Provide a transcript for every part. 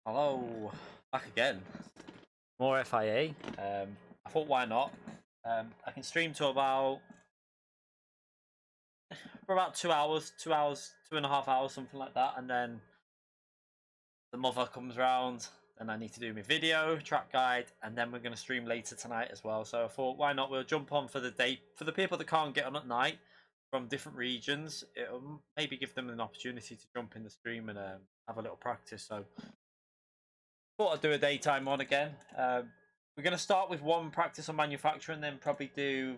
Hello, back again. More FIA. I thought, why not? I can stream to about for about 2 hours, 2.5 hours, something like that, and then the mother comes round, and I need to do my video track guide, and then we're going to stream later tonight as well. So I thought, why not? We'll jump on for the day. For the people that can't get on at night from different regions, it'll maybe give them an opportunity to jump in the stream and have a little practice. So thought I'd do a daytime one again. We're going to start with one practice on manufacturing, then probably do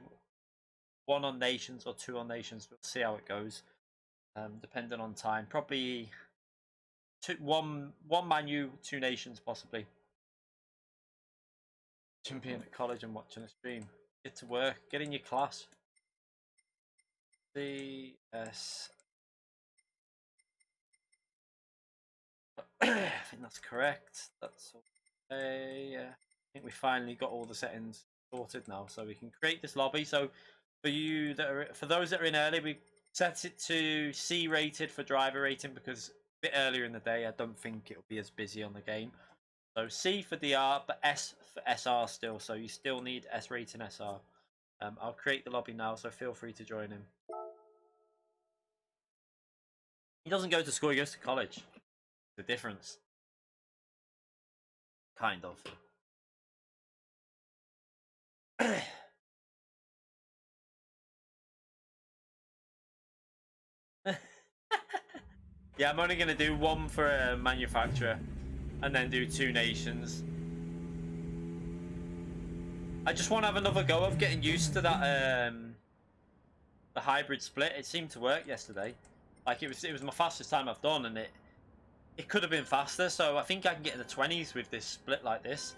one on nations or two on nations. We'll see how it goes, depending on time. Probably one manu, two nations, possibly. Jumping at college and watching a stream. Get to work. Get in your class. CS. I think that's correct. That's okay. I think we finally got all the settings sorted now, so we can create this lobby. So for those that are in early, we set it to C rated for driver rating because a bit earlier in the day, I don't think it'll be as busy on the game. So C for DR, but S for SR still. So you still need S rating SR. I'll create the lobby now, so feel free to join him. He doesn't go to school; he goes to college. The difference, kind of. Yeah, I'm only going to do one for a manufacturer and then do two nations. I just want to have another go of getting used to that the hybrid split. It seemed to work yesterday. Like it was my fastest time I've done, and it could have been faster. So I think I can get in the 20s with this split like this.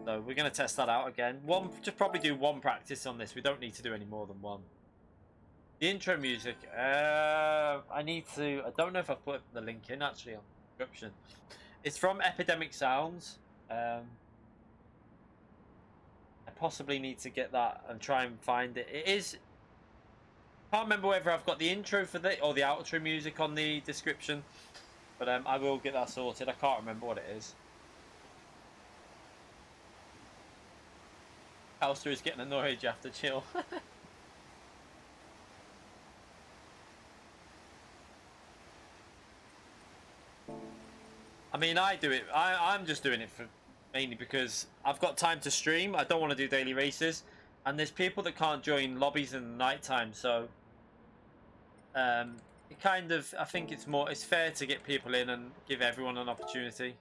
So we're gonna test that out again. Just probably do one practice on this. We don't need to do any more than one. The intro music. I need to. I don't know if I've put the link in actually on the description. It's from Epidemic Sounds. I possibly need to get that and try and find it. It is. Can't remember whether I've got the intro for the or the outro music on the description, but I will get that sorted. I can't remember what it is. Alistair is getting annoyed. You have to chill. I mean, I do it. I'm just doing it for mainly because I've got time to stream. I don't want to do daily races, and there's people that can't join lobbies in the night time. So, it kind of. I think it's fair to get people in and give everyone an opportunity.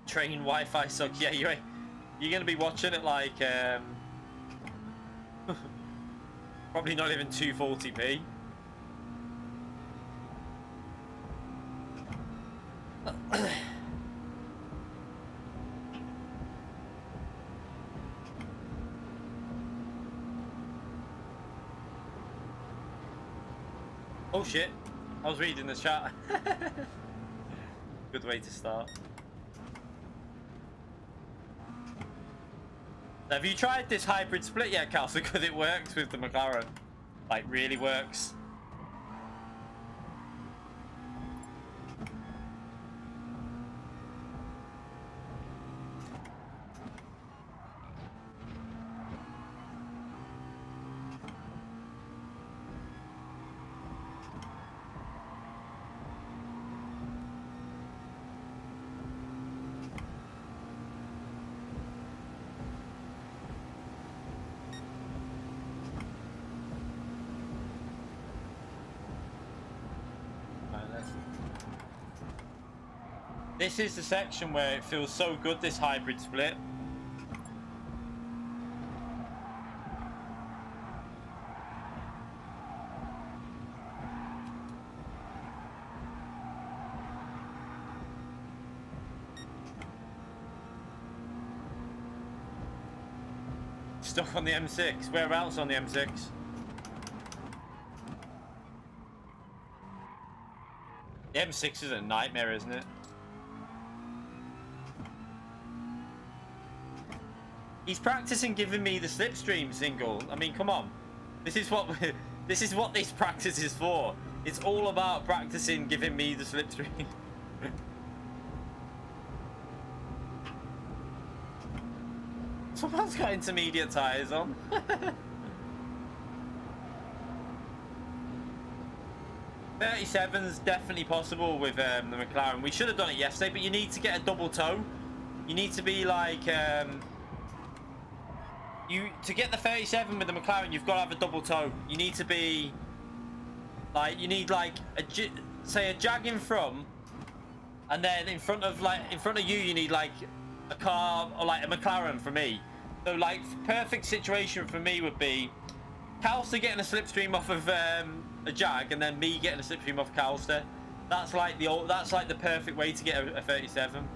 Train Wi-Fi sucks. Yeah, you're gonna be watching it like probably not even 240p. Oh shit! I was reading the chat. Good way to start. Have you tried this hybrid split yet, Kelsey? Because it works with the McLaren. Like, really works. This is the section where it feels so good, this hybrid split. Stuck on the M6. Whereabouts on the M6? The M6 is a nightmare, isn't it? He's practicing giving me the slipstream single. I mean, come on. This is what this practice is for. It's all about practicing giving me the slipstream. Someone's got intermediate tyres on. 37's definitely possible with the McLaren. We should have done it yesterday, but you need to get a double toe. You need to be like to get the 37 with the McLaren, you've got to have a double toe. You need to be like, you need like say a Jag in front, and then in front of you, you need like a car or like a McLaren for me. So like perfect situation for me would be Calster getting a slipstream off of a Jag, and then me getting a slipstream off Calster. That's like the perfect way to get a 37.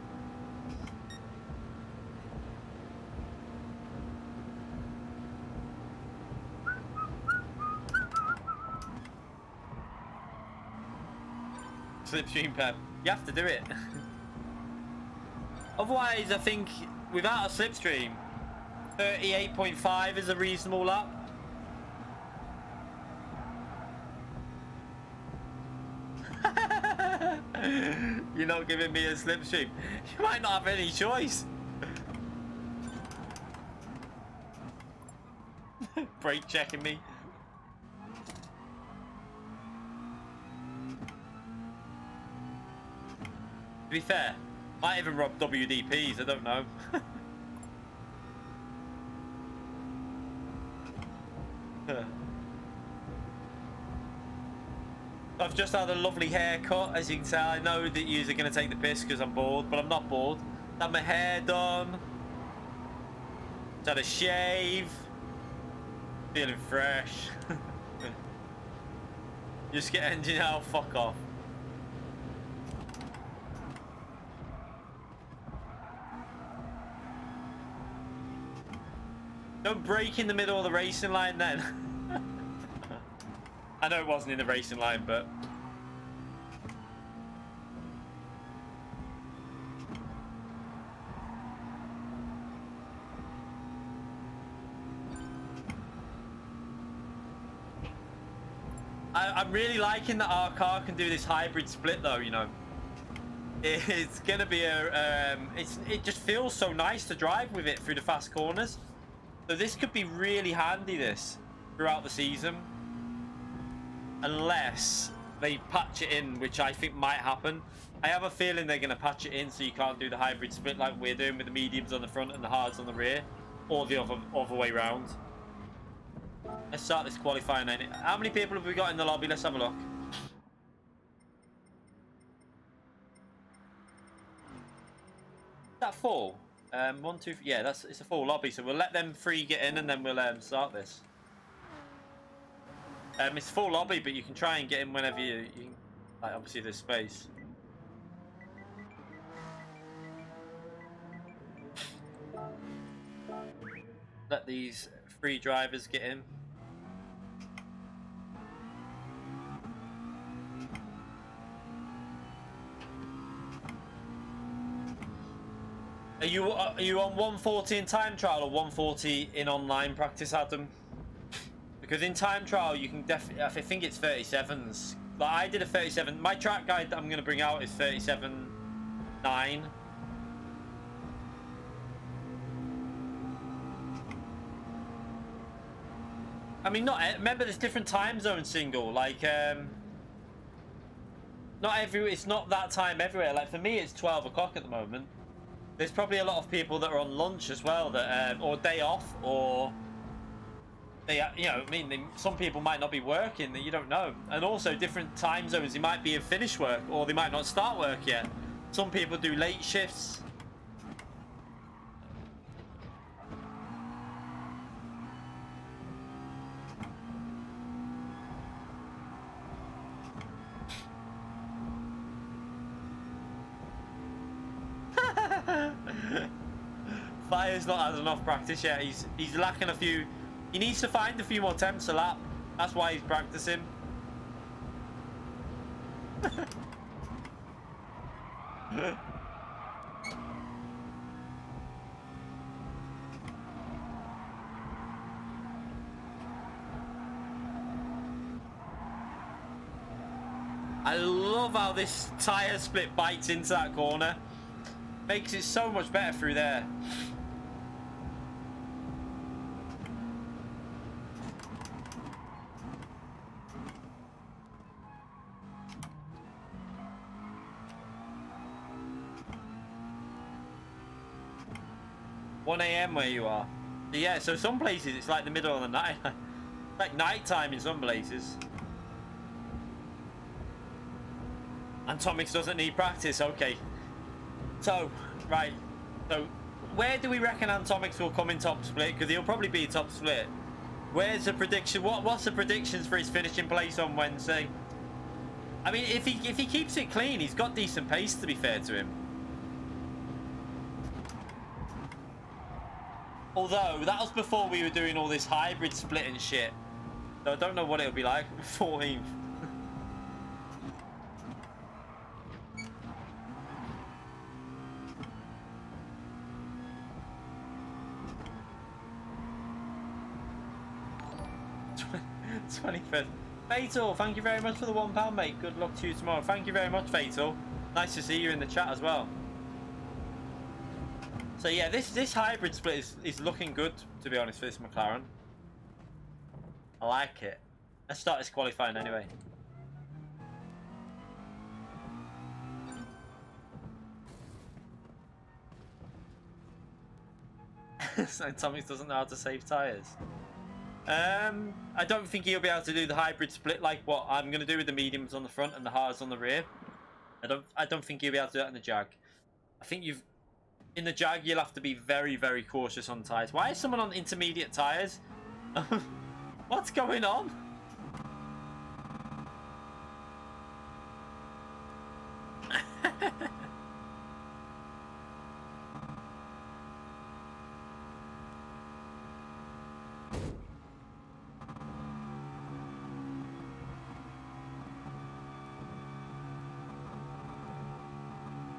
Slipstream Pep. You have to do it. Otherwise, I think without a slipstream, 38.5 is a reasonable lap. You're not giving me a slipstream. You might not have any choice. Brake checking me. To be fair, might even rob WDPs, I don't know. just had a lovely haircut, as you can tell. I know that you're going to take the piss because I'm bored, but I'm not bored. Had my hair done. Just had a shave. Feeling fresh. Just get engine out, fuck off. Don't break in the middle of the racing line then. I know it wasn't in the racing line, but... I'm really liking that our car can do this hybrid split though, you know. It's gonna be a... it just feels so nice to drive with it through the fast corners. So this could be really handy, this, throughout the season. Unless they patch it in, which I think might happen. I have a feeling they're going to patch it in so you can't do the hybrid split like we're doing with the mediums on the front and the hards on the rear. Or the other way round. Let's start this qualifying then. How many people have we got in the lobby? Let's have a look. Is that full? 1, 2, yeah, it's a full lobby, so we'll let them 3 get in and then we'll start this. It's full lobby, but you can try and get in whenever you can, like, obviously there's space. Let these 3 drivers get in. Are you on 140 in time trial or 140 in online practice, Adam? Because in time trial you can definitely, I think it's 37s. Like I did a 37. My track guide that I'm going to bring out is 37.9. I mean, remember there's different time zones, single. Like it's not that time everywhere. Like for me, it's 12 o'clock at the moment. There's probably a lot of people that are on lunch as well, that or day off, or they, you know, I mean, some people might not be working, that you don't know, and also different time zones. They might be in finish work, or they might not start work yet. Some people do late shifts. Fire's not had enough practice yet. He's lacking a few. He needs to find a few more temps a lap. That's why he's practicing. I love how this tyre split bites into that corner. Makes it so much better through there. 1 AM where you are. Yeah, so some places it's like the middle of the night. Like night time in some places. And Tomix doesn't need practice, okay. So, right. So, where do we reckon Antomix will come in top split? Because he'll probably be top split. Where's the prediction? What's the predictions for his finishing place on Wednesday? I mean, if he keeps it clean, he's got decent pace, to be fair to him. Although, that was before we were doing all this hybrid split and shit. So I don't know what it'll be like. 14th. $25th. Fatal, thank you very much for the £1, mate. Good luck to you tomorrow. Thank you very much, Fatal. Nice to see you in the chat as well. So yeah, this hybrid split is looking good, to be honest, for this McLaren. I like it. Let's start this qualifying anyway. So Tommy doesn't know how to save tyres. I don't think he'll be able to do the hybrid split like what I'm going to do with the mediums on the front and the hards on the rear. I don't think he'll be able to do that in the Jag. I think in the Jag you'll have to be very, very cautious on tyres. Why is someone on intermediate tyres? What's going on?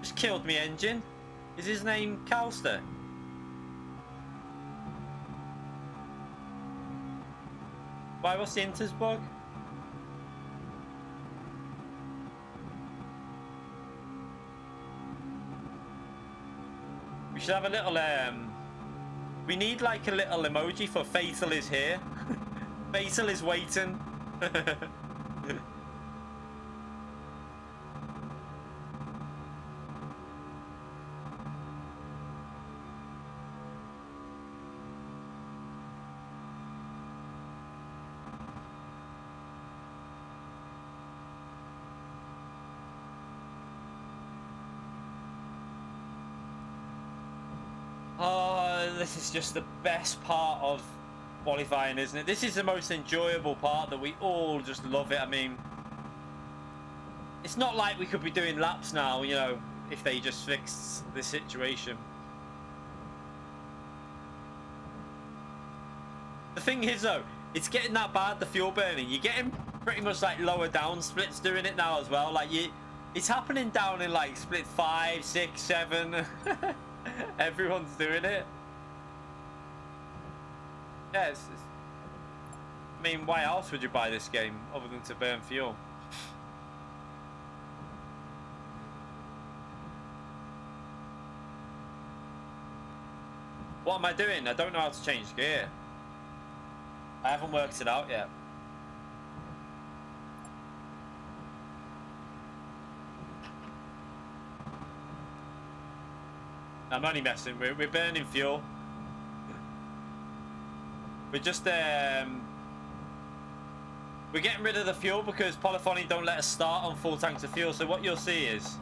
Just killed me engine. Is his name Calster? Why, what's the Inters bug? We should have a little we need like a little emoji for Fatal is here. Fatal is waiting. Oh, this is just the best part of qualifying, isn't it? This is the most enjoyable part that we all just love it. I mean, it's not like we could be doing laps now, you know, if they just fixed the situation. The thing is, though, it's getting that bad, the fuel burning. You're getting pretty much like lower down splits doing it now as well. Like, it's happening down in like split 5, 6, 7. Everyone's doing it. Yes. I mean, why else would you buy this game other than to burn fuel? What am I doing? I don't know how to change gear. I haven't worked it out yet. I'm only messing. We're burning fuel. We're just we're getting rid of the fuel because Polyphony don't let us start on full tanks of fuel. So what you'll see is,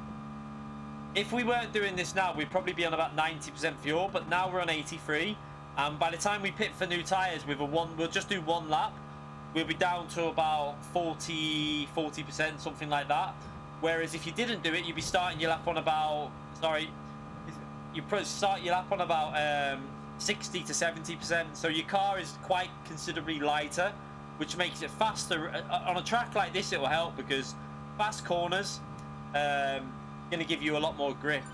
if we weren't doing this now, we'd probably be on about 90% fuel. But now we're on 83, and by the time we pit for new tires with we'll just do one lap. We'll be down to about 40%, something like that. Whereas if you didn't do it, you'd be starting your lap on about you probably start your lap on about 60 to 70%. So your car is quite considerably lighter, which makes it faster. On a track like this, it will help because fast corners going to give you a lot more grip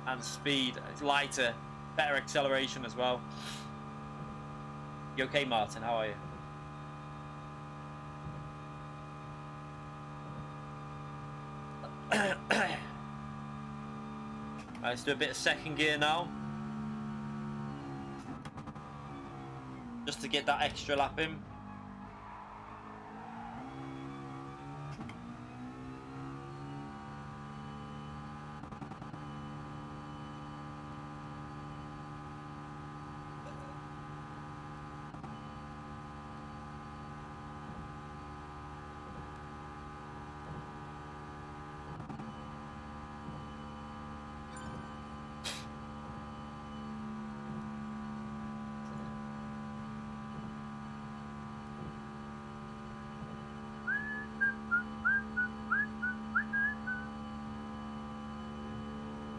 and speed. It's lighter, better acceleration as well. You okay, Martin? How are you? Let's do a bit of second gear now, just to get that extra lap in.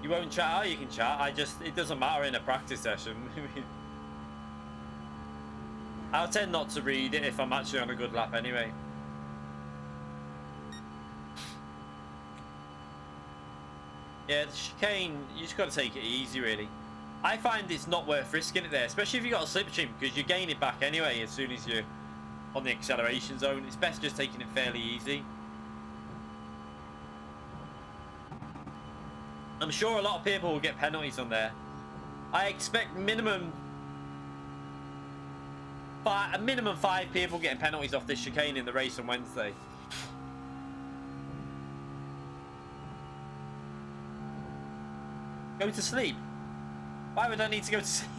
You won't chat? Oh, you can chat. It doesn't matter in a practice session. I'll tend not to read it if I'm actually on a good lap anyway. Yeah, the chicane, you just got to take it easy, really. I find it's not worth risking it there, especially if you've got a slipstream, because you gain it back anyway as soon as you're on the acceleration zone. It's best just taking it fairly easy. I'm sure a lot of people will get penalties on there. I expect a minimum 5 people getting penalties off this chicane in the race on Wednesday. Go to sleep? Why would I need to go to sleep?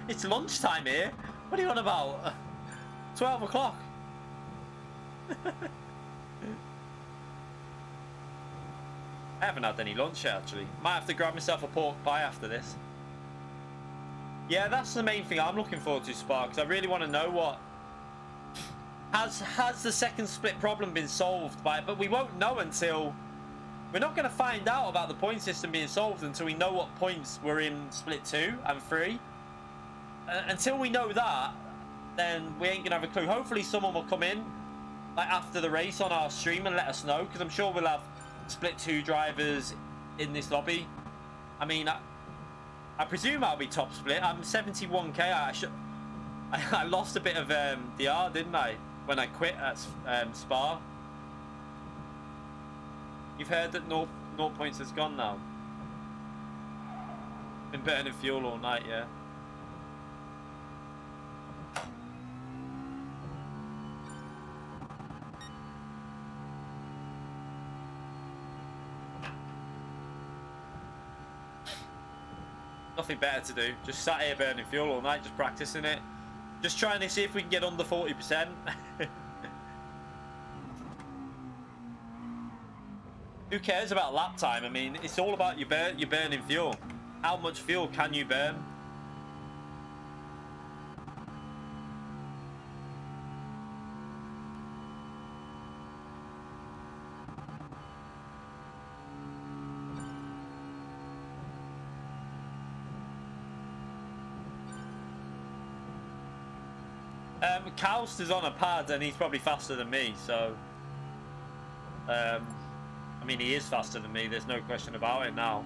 It's lunchtime here. What are you on about? 12 o'clock. I haven't had any lunch yet, actually. Might have to grab myself a pork pie after this. Yeah, that's the main thing I'm looking forward to, Spark, because I really want to know what... Has the second split problem been solved by... But we won't know until... We're not going to find out about the point system being solved until we know what points were in split 2 and 3. Until we know that, then we ain't going to have a clue. Hopefully someone will come in like after the race on our stream and let us know, because I'm sure we'll have split 2 drivers in this lobby. I mean, I presume I'll be top split. I'm 71k. I lost a bit of DR, didn't I, when I quit at Spa? You've heard that 0 points has gone now. Been burning fuel all night, yeah. Nothing better to do. Just sat here burning fuel all night, just practicing it. Just trying to see if we can get under 40%. Who cares about lap time? I mean, it's all about your burning fuel. How much fuel can you burn? Kaust is on a pad and he's probably faster than me, so I mean, he is faster than me, there's no question about it now.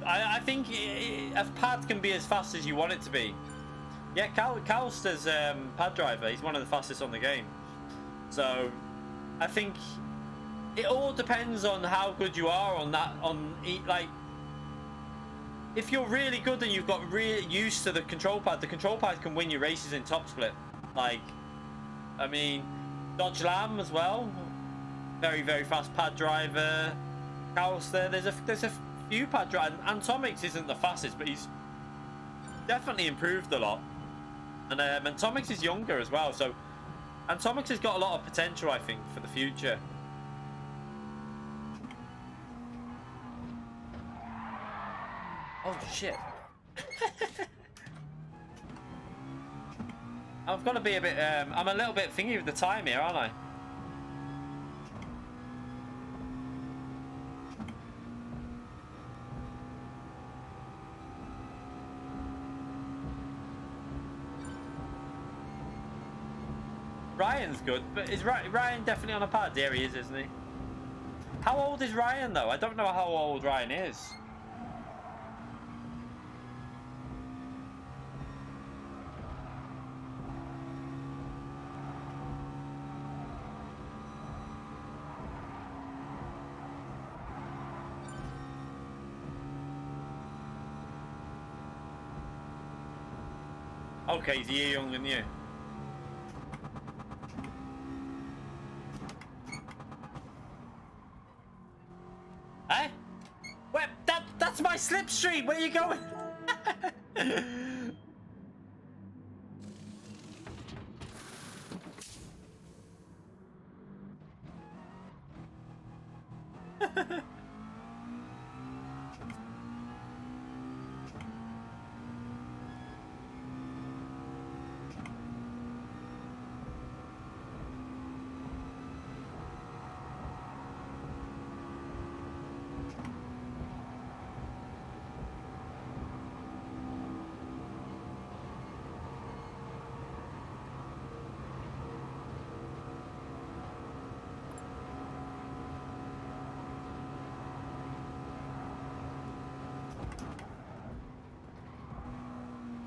I think a pad can be as fast as you want it to be. Yeah, Kaust is pad driver, he's one of the fastest on the game. So I think it all depends on how good you are on that, like, if you're really good and you've got really used to the control pad can win you races in top split. Like, I mean, Dodge Lamb as well, very, very fast pad driver. Kaust there's a few pad drivers. Antomix isn't the fastest, but he's definitely improved a lot. And Antomix is younger as well, so Antomix has got a lot of potential, I think, for the future. Oh shit. I've got to be a bit I'm a little bit thingy with the time here, aren't I? Ryan's good, but is Ryan definitely on a pad? There he is, isn't he? How old is Ryan though? I don't know how old Ryan is. Okay, he's a year younger than you. Eh? Where? That's my slipstream. Where are you going?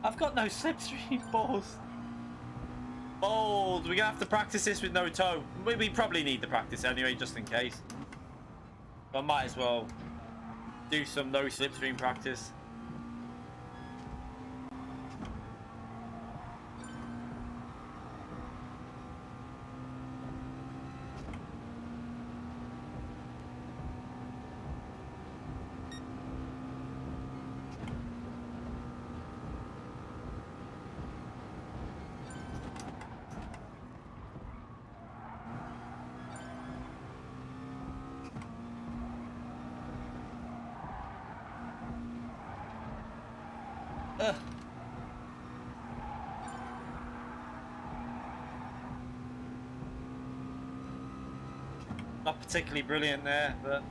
I've got no slipstream balls. Bold. We're gonna have to practice this with no toe. We probably need the practice anyway, just in case. But I might as well do some no slipstream practice. Ugh. Not particularly brilliant there, but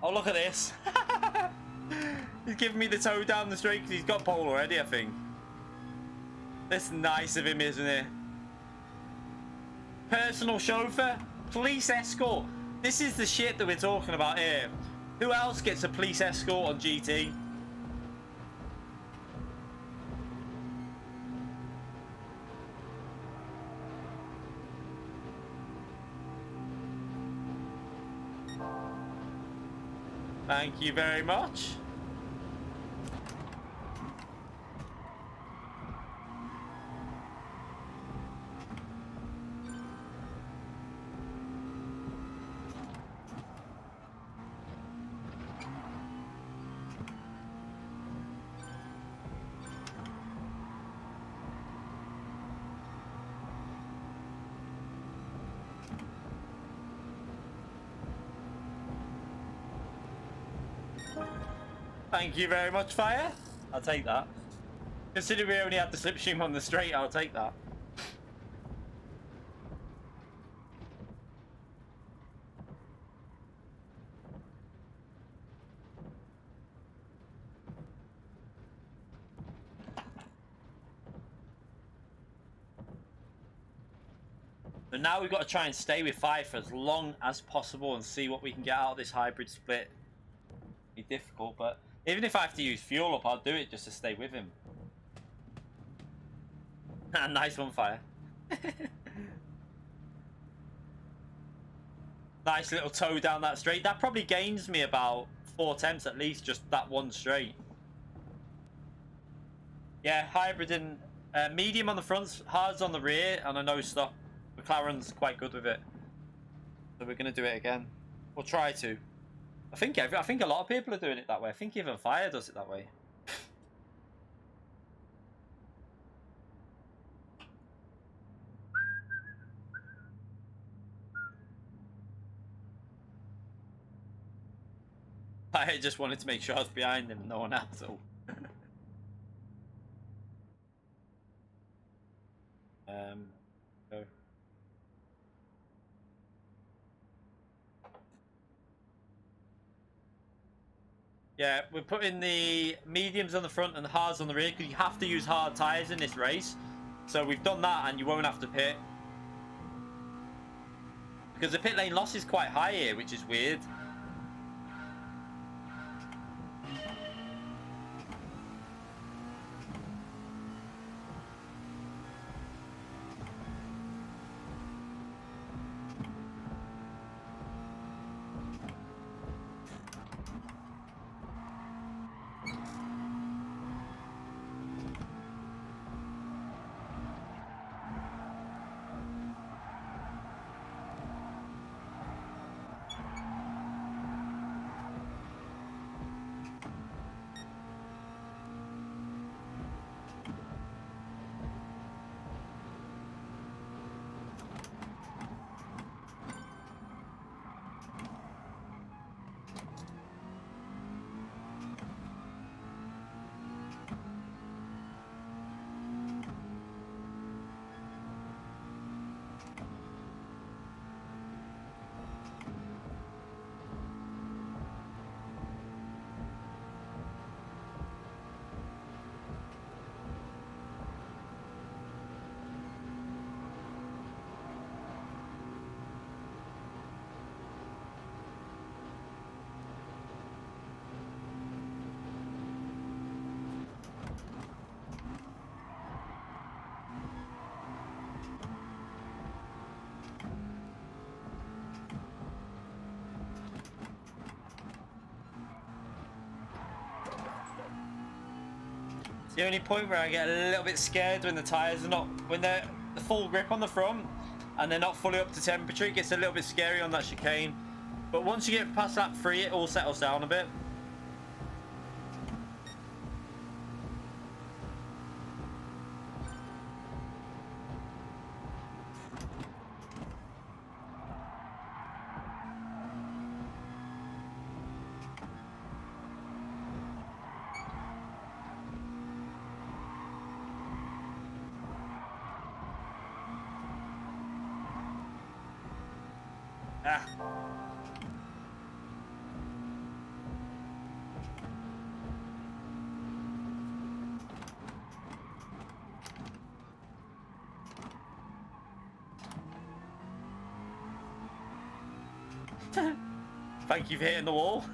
oh, look at this. He's giving me the toe down the straight because he's got pole already, I think. That's nice of him, isn't it? Personal chauffeur, police escort. This is the shit that we're talking about here. Who else gets a police escort on GT? Thank you very much. Thank you very much, Fire. I'll take that. Considering we only had the slipstream on the straight, I'll take that. But now we've got to try and stay with Fire for as long as possible and see what we can get out of this hybrid split. It'll be difficult, but even if I have to use fuel up, I'll do it just to stay with him. Nice one, Fire. Nice little toe down that straight. That probably gains me about 4 attempts at least, just that one straight. Yeah, hybrid and medium on the front, hards on the rear, and a no stop. McLaren's quite good with it, so we're gonna do it again. We'll try to. I think a lot of people are doing it that way. I think even Fire does it that way. I just wanted to make sure I was behind him, no one else. So. Go. Yeah, we're putting the mediums on the front and the hards on the rear because you have to use hard tyres in this race. So we've done that and you won't have to pit. Because the pit lane loss is quite high here, which is weird. It's the only point where I get a little bit scared when the tyres are not, when they're the full grip on the front and they're not fully up to temperature. It gets a little bit scary on that chicane. But once you get past lap 3, it all settles down a bit. Thank you for hitting the wall.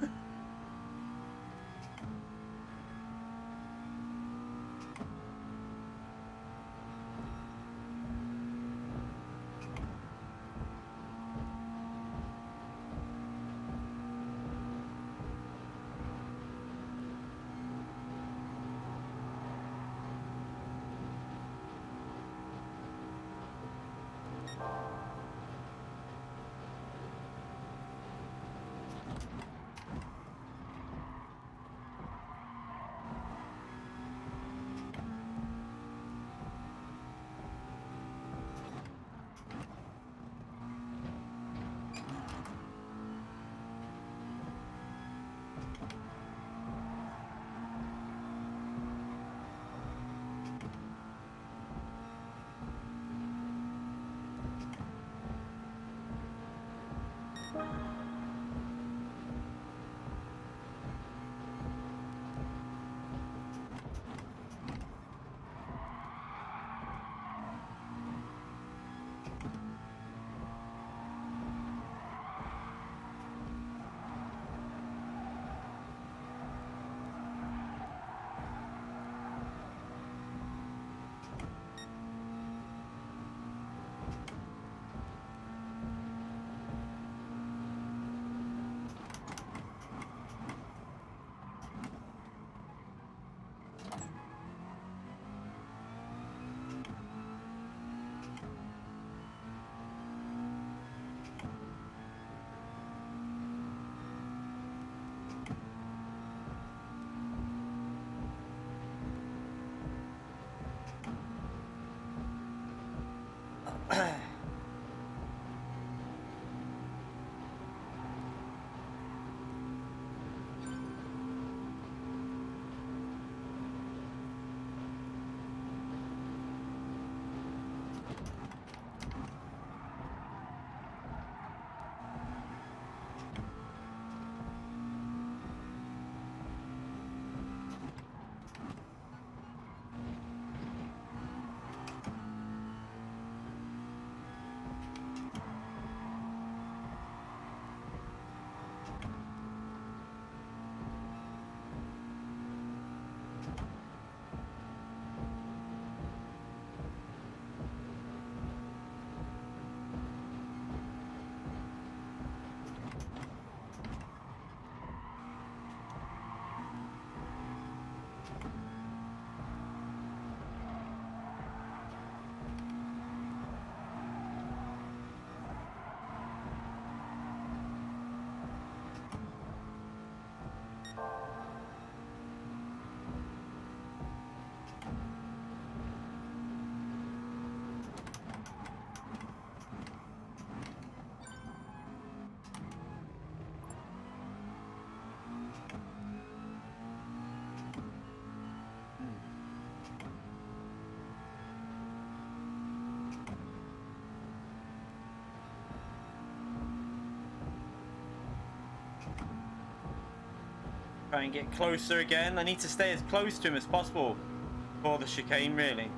Try and get closer again. I need to stay as close to him as possible for the chicane, really.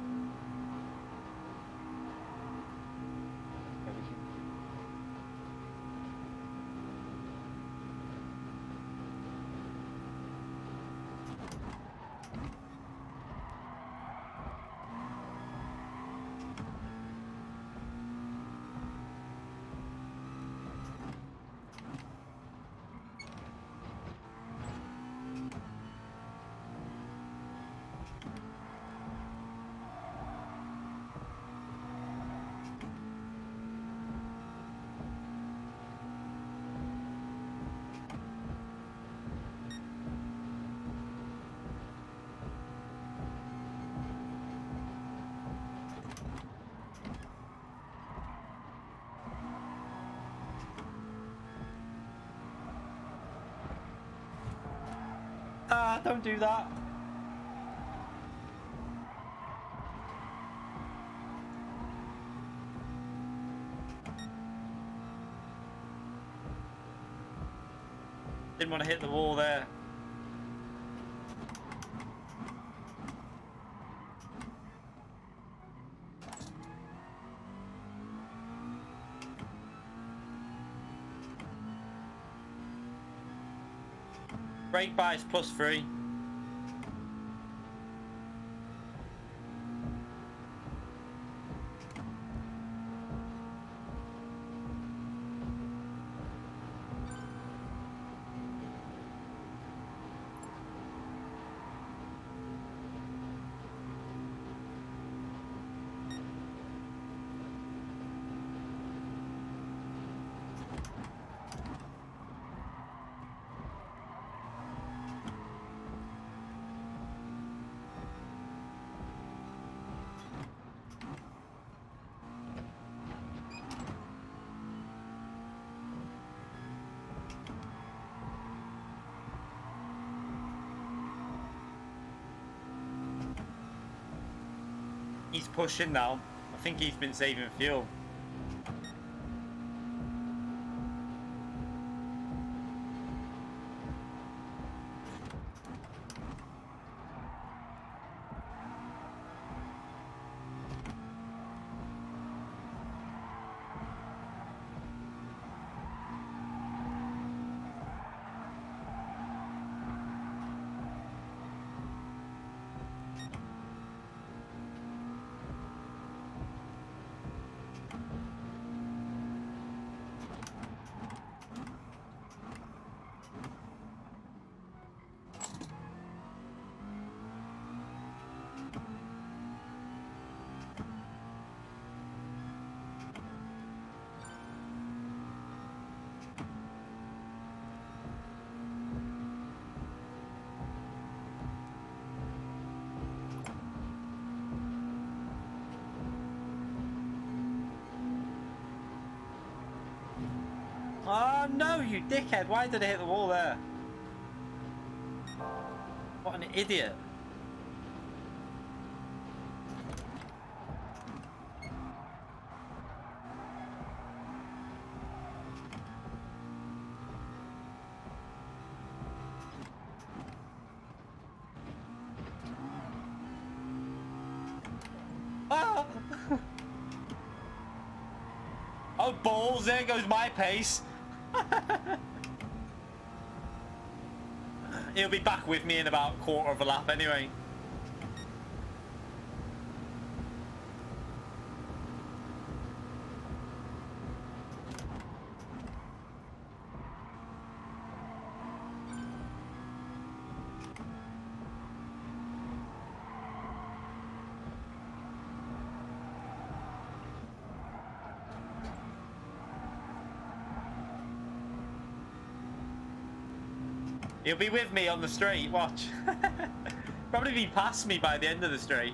Ah, don't do that. Didn't want to hit the wall there. Brake bias +3. He's pushing now. I think he's been saving fuel. Oh no, you dickhead! Why did I hit the wall there? What an idiot. Ah! Oh balls, there goes my pace. He'll be back with me in about a quarter of a lap anyway. He'll be with me on the straight, watch. Probably be past me by the end of the straight.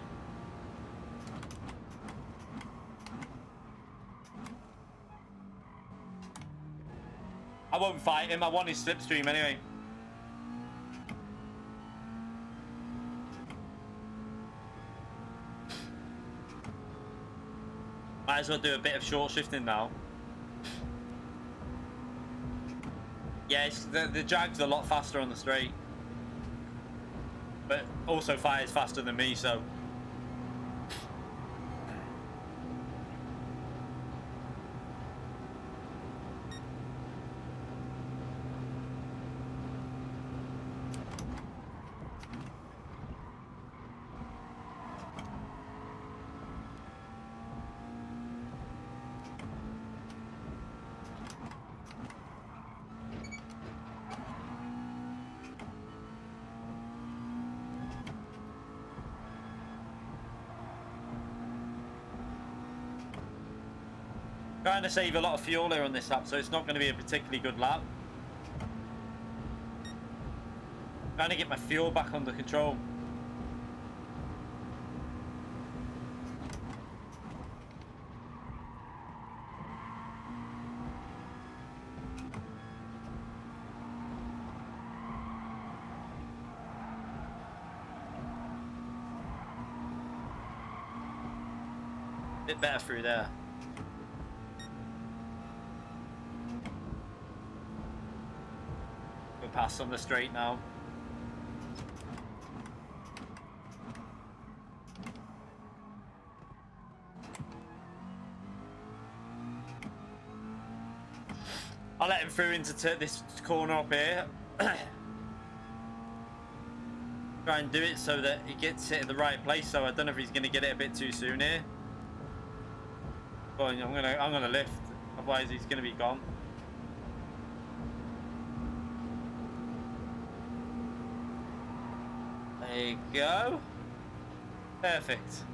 I won't fight him, I want his slipstream anyway. Might as well do a bit of short shifting now. Yeah, the Jag's a lot faster on the straight. But also fires faster than me, so... Trying to save a lot of fuel here on this lap, so it's not going to be a particularly good lap. Trying to get my fuel back under control. Bit better through there. past on the straight now. I'll let him through into this corner up here. Try and do it so that he gets it in the right place. So I don't know if he's going to get it a bit too soon here. But I'm gonna lift, otherwise he's going to be gone. There you go. Perfect.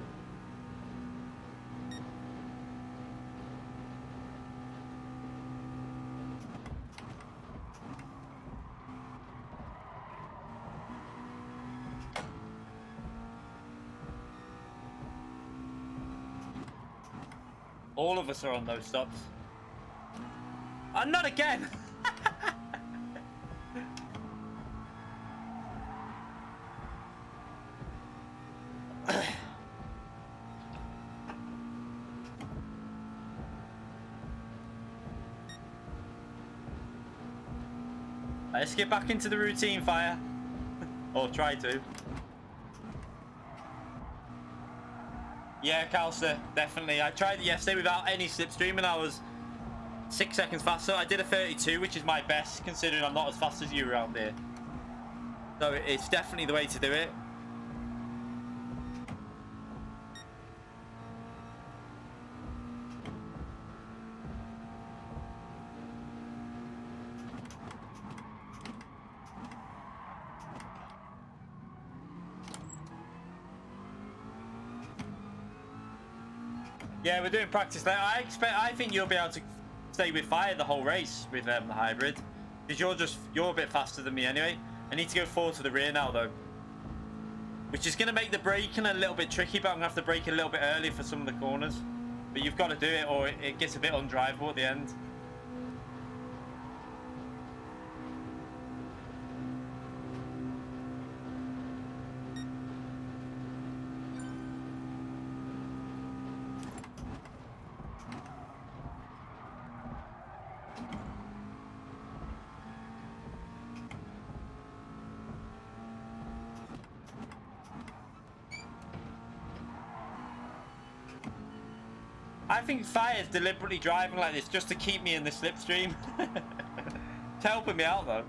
All of us are on those stops. Not again! Let's get back into the routine, Fire. Or try to. Yeah, Calcer, definitely. I tried it yesterday without any slipstream and I was 6 seconds faster. I did a 32, which is my best, considering I'm not as fast as you around here. So it's definitely the way to do it. Yeah, we're doing practice now. I think you'll be able to stay with Fire the whole race with the hybrid, because you're a bit faster than me anyway. I need to go forward to the rear now though, which is going to make the braking a little bit tricky. But I'm gonna have to brake a little bit early for some of the corners. But you've got to do it, or it gets a bit undrivable at the end. I think Fire's deliberately driving like this just to keep me in the slipstream. It's helping me out though.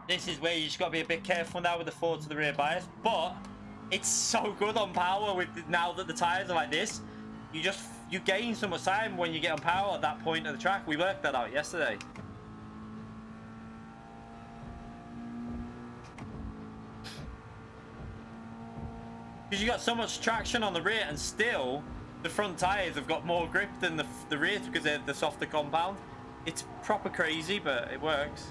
This is where you just got to be a bit careful now with the forward to the rear bias, but it's so good on power with now that the tires are like this. You gain so much time when you get on power at that point of the track. We worked that out yesterday. Because you got so much traction on the rear, and still the front tires have got more grip than the rear because they're the softer compound. It's proper crazy, but it works.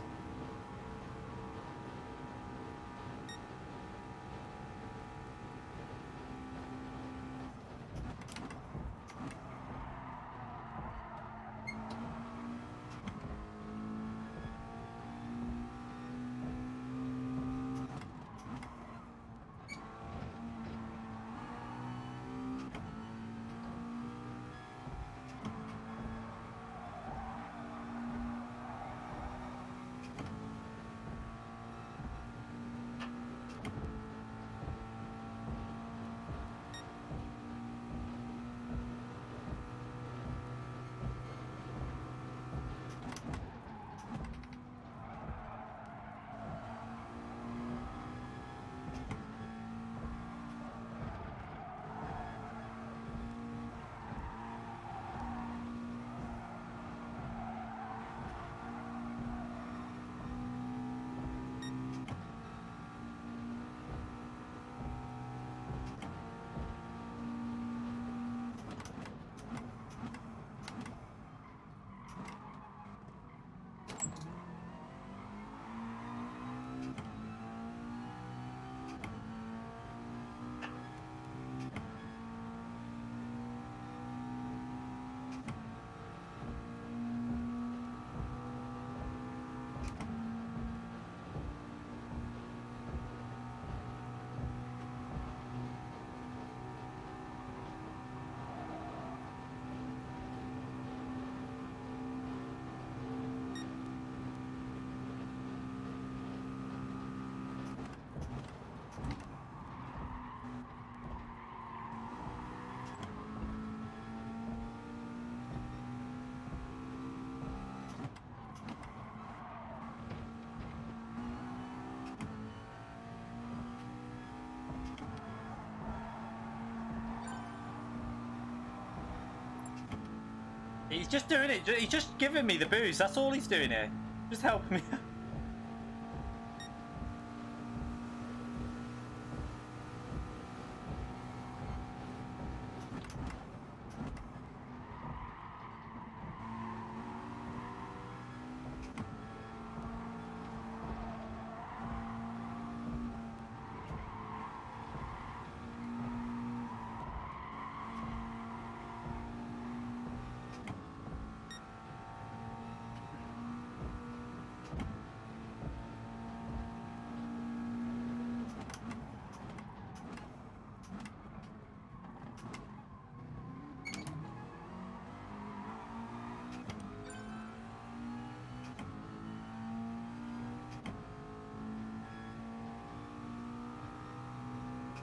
He's just doing it. He's just giving me the boost. That's all he's doing here. Just helping me.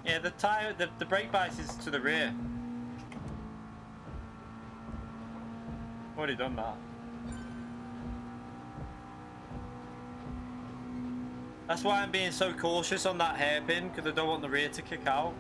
Yeah, the brake bias is to the rear. Already done that. That's why I'm being so cautious on that hairpin, because I don't want the rear to kick out.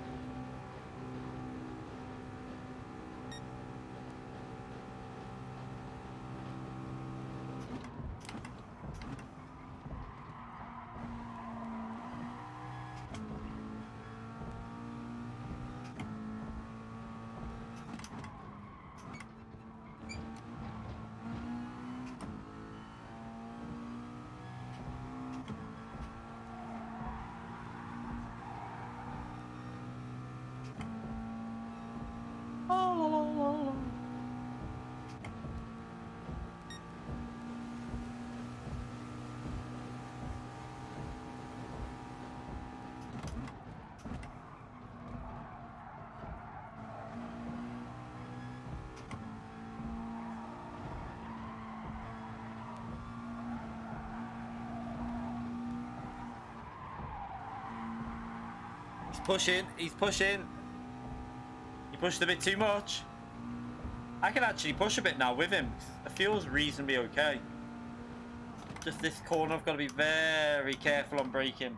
He's pushing, he's pushing. He pushed a bit too much. I can actually push a bit now with him. It feels reasonably okay. Just this corner, I've got to be very careful on braking.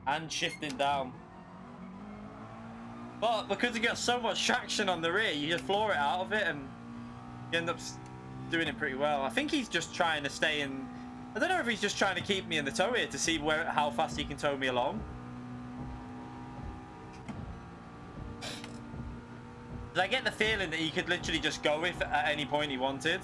And shifting down. But because you get so much traction on the rear, you just floor it out of it and you end up doing it pretty well. I think he's just trying to stay in... I don't know if he's just trying to keep me in the tow here to see how fast he can tow me along. I get the feeling that he could literally just go if at any point he wanted.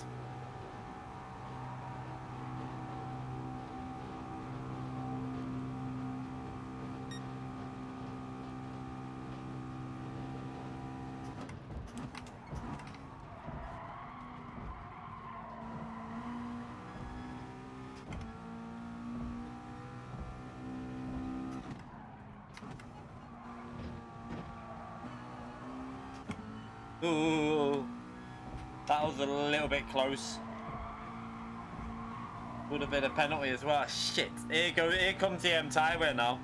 Ooh, that was a little bit close. Would have been a penalty as well. Shit, here comes the Highway now.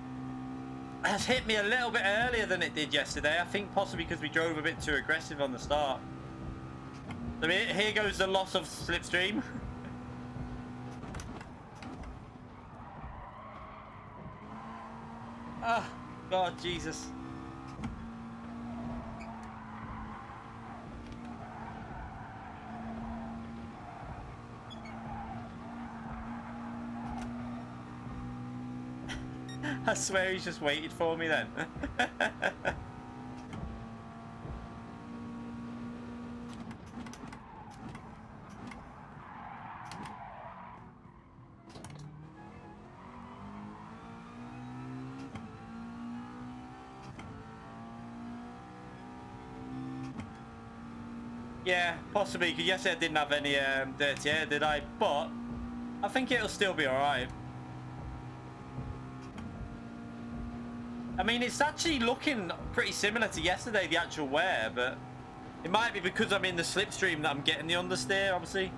Has hit me a little bit earlier than it did yesterday. I think possibly because we drove a bit too aggressive on the start. So here goes the loss of slipstream. Ah, God, Jesus. I swear he's just waited for me then. Yeah, possibly, because yesterday I didn't have any dirty air, did I? But I think it'll still be alright. I mean, it's actually looking pretty similar to yesterday, the actual wear, but it might be because I'm in the slipstream that I'm getting the understeer, obviously.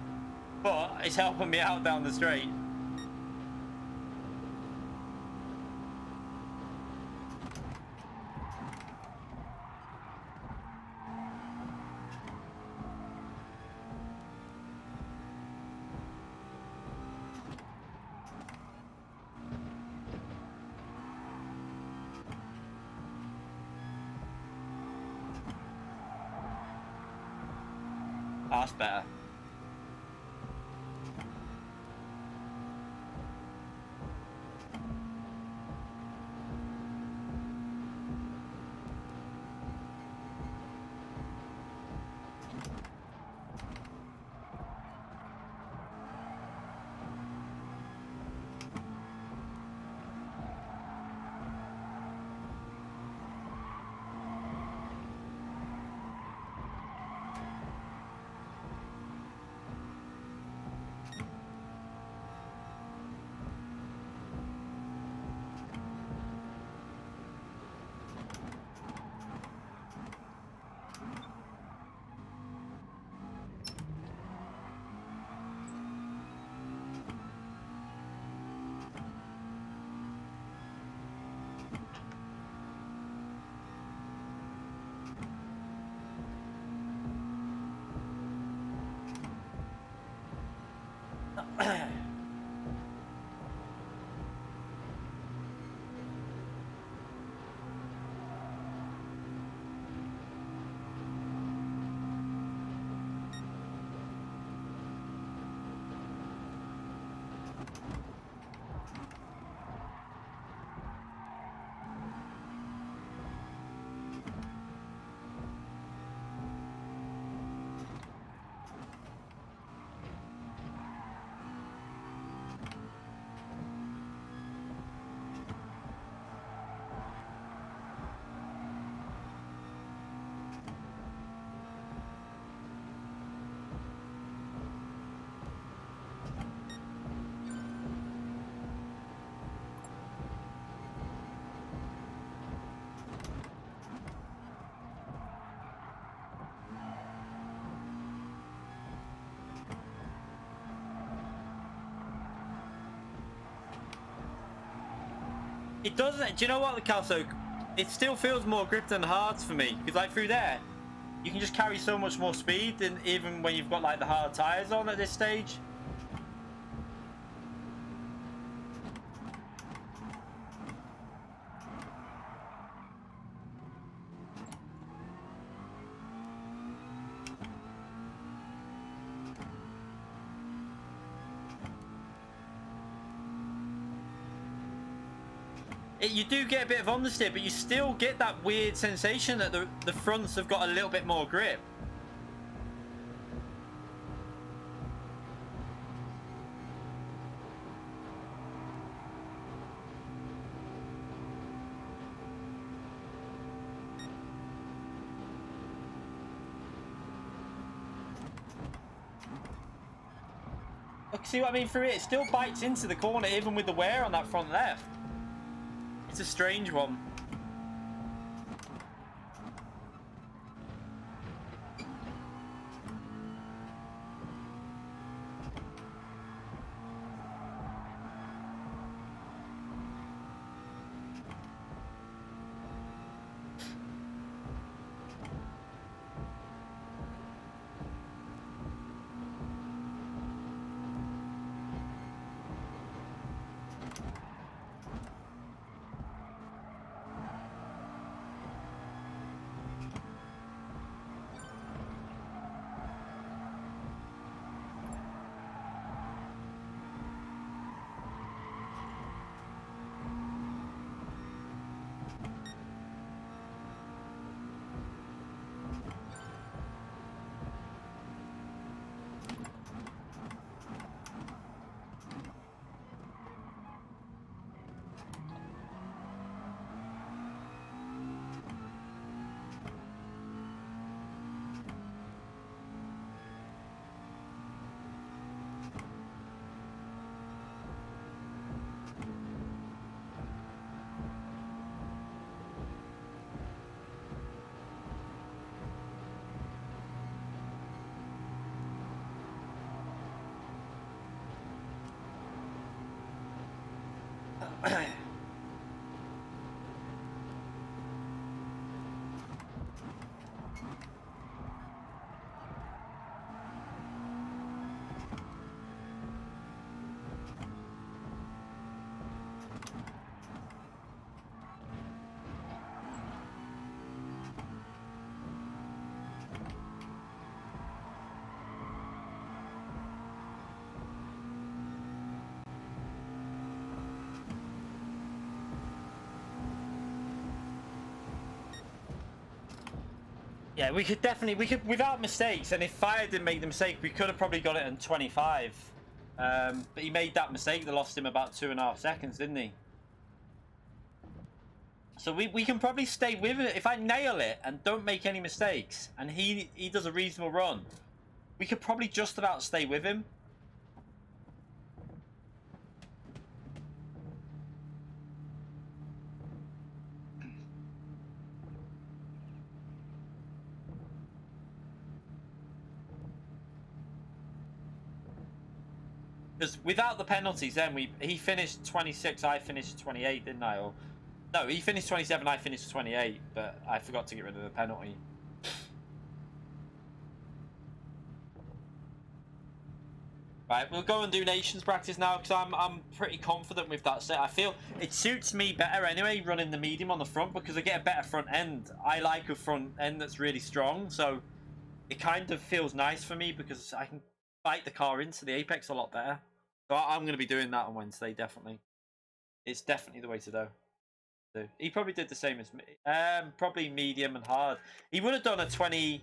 But it's helping me out down the straight. That's better. It doesn't. Do you know what, Calso? It still feels more grip than hards for me. Because like through there, you can just carry so much more speed than even when you've got like the hard tires on at this stage. You do get a bit of understeer, but you still get that weird sensation that the fronts have got a little bit more grip. Look, see what I mean through it? It still bites into the corner even with the wear on that front left. It's a strange one. Yeah, we could definitely, without mistakes, and if FIA didn't make the mistake, we could have probably got it in 25. But he made that mistake that lost him about 2.5 seconds, didn't he? So we can probably stay with it. If I nail it and don't make any mistakes, and he does a reasonable run, we could probably just about stay with him. Because without the penalties, then he finished 26, I finished 28, didn't I? Or no, he finished 27, I finished 28, but I forgot to get rid of the penalty. Right, we'll go and do nations practice now because I'm pretty confident with that set. I feel it suits me better anyway, running the medium on the front because I get a better front end. I like a front end that's really strong, so it kind of feels nice for me because I can fight the car into the apex a lot better. So I'm going to be doing that on Wednesday, definitely. It's definitely the way to do. He probably did the same as me. Probably medium and hard. He would have done a 20...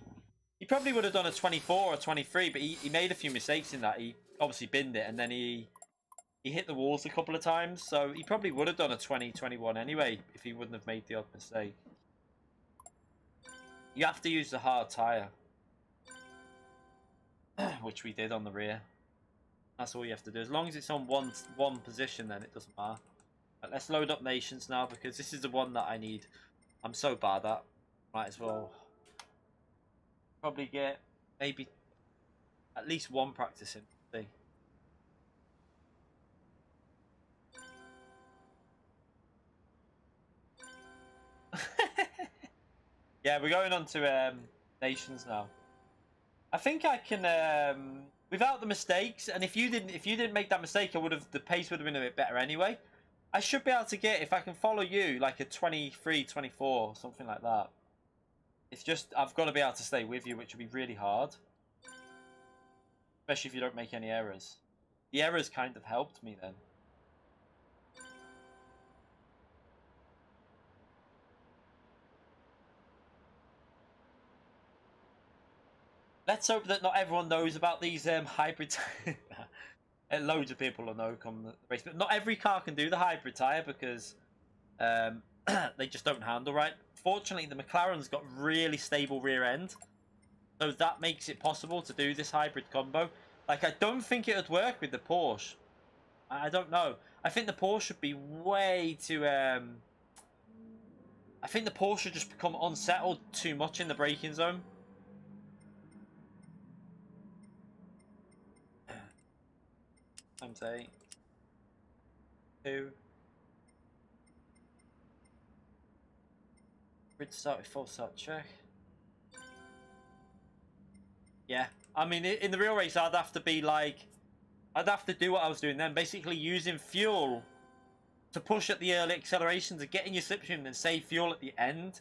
He probably would have done a 24 or 23, but he made a few mistakes in that. He obviously binned it, and then he hit the walls a couple of times. So he probably would have done a 20, 21 anyway, if he wouldn't have made the odd mistake. You have to use the hard tyre. Which we did on the rear. That's all you have to do. As long as it's on one position, then it doesn't matter. Right, let's load up nations now, because this is the one that I need. I'm so bad at. Might as well probably get maybe at least one practice in. See. Yeah, we're going on to nations now. I think I can without the mistakes, and if you didn't make that mistake, the pace would have been a bit better anyway. I should be able to get, if I can follow you, like a 23, 24, something like that. It's just I've got to be able to stay with you, which would be really hard. Especially if you don't make any errors. The errors kind of helped me then. Let's hope that not everyone knows about these hybrid loads of people will know come the race, but not every car can do the hybrid tyre because they just don't handle right. Fortunately, the McLaren's got really stable rear end, so that makes it possible to do this hybrid combo. Like, I don't think it would work with the Porsche. I don't know. I think the Porsche should be way too... I think the Porsche should just become unsettled too much in the braking zone. Times 8. 2. Grid start with full start check. Yeah, I mean, in the real race, I'd have to be like... I'd have to do what I was doing then. Basically using fuel to push at the early accelerations and getting your slipstream and save fuel at the end.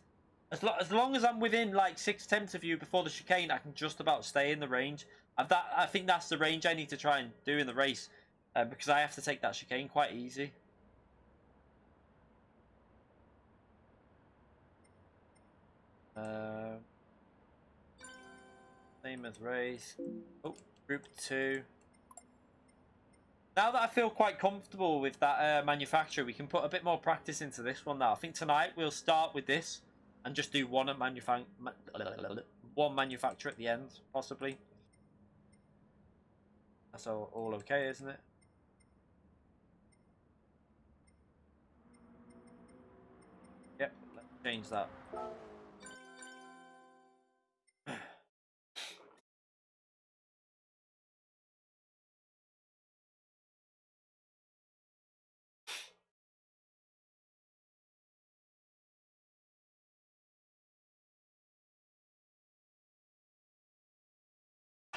As long as I'm within like 6 attempts of you before the chicane, I can just about stay in the range. I think that's the range I need to try and do in the race. Because I have to take that chicane quite easy. Same as race. Oh, group 2. Now that I feel quite comfortable with that manufacturer, we can put a bit more practice into this one now. I think tonight we'll start with this and just do one manufacturer at the end, possibly. That's all okay, isn't it? Yep, let's change that.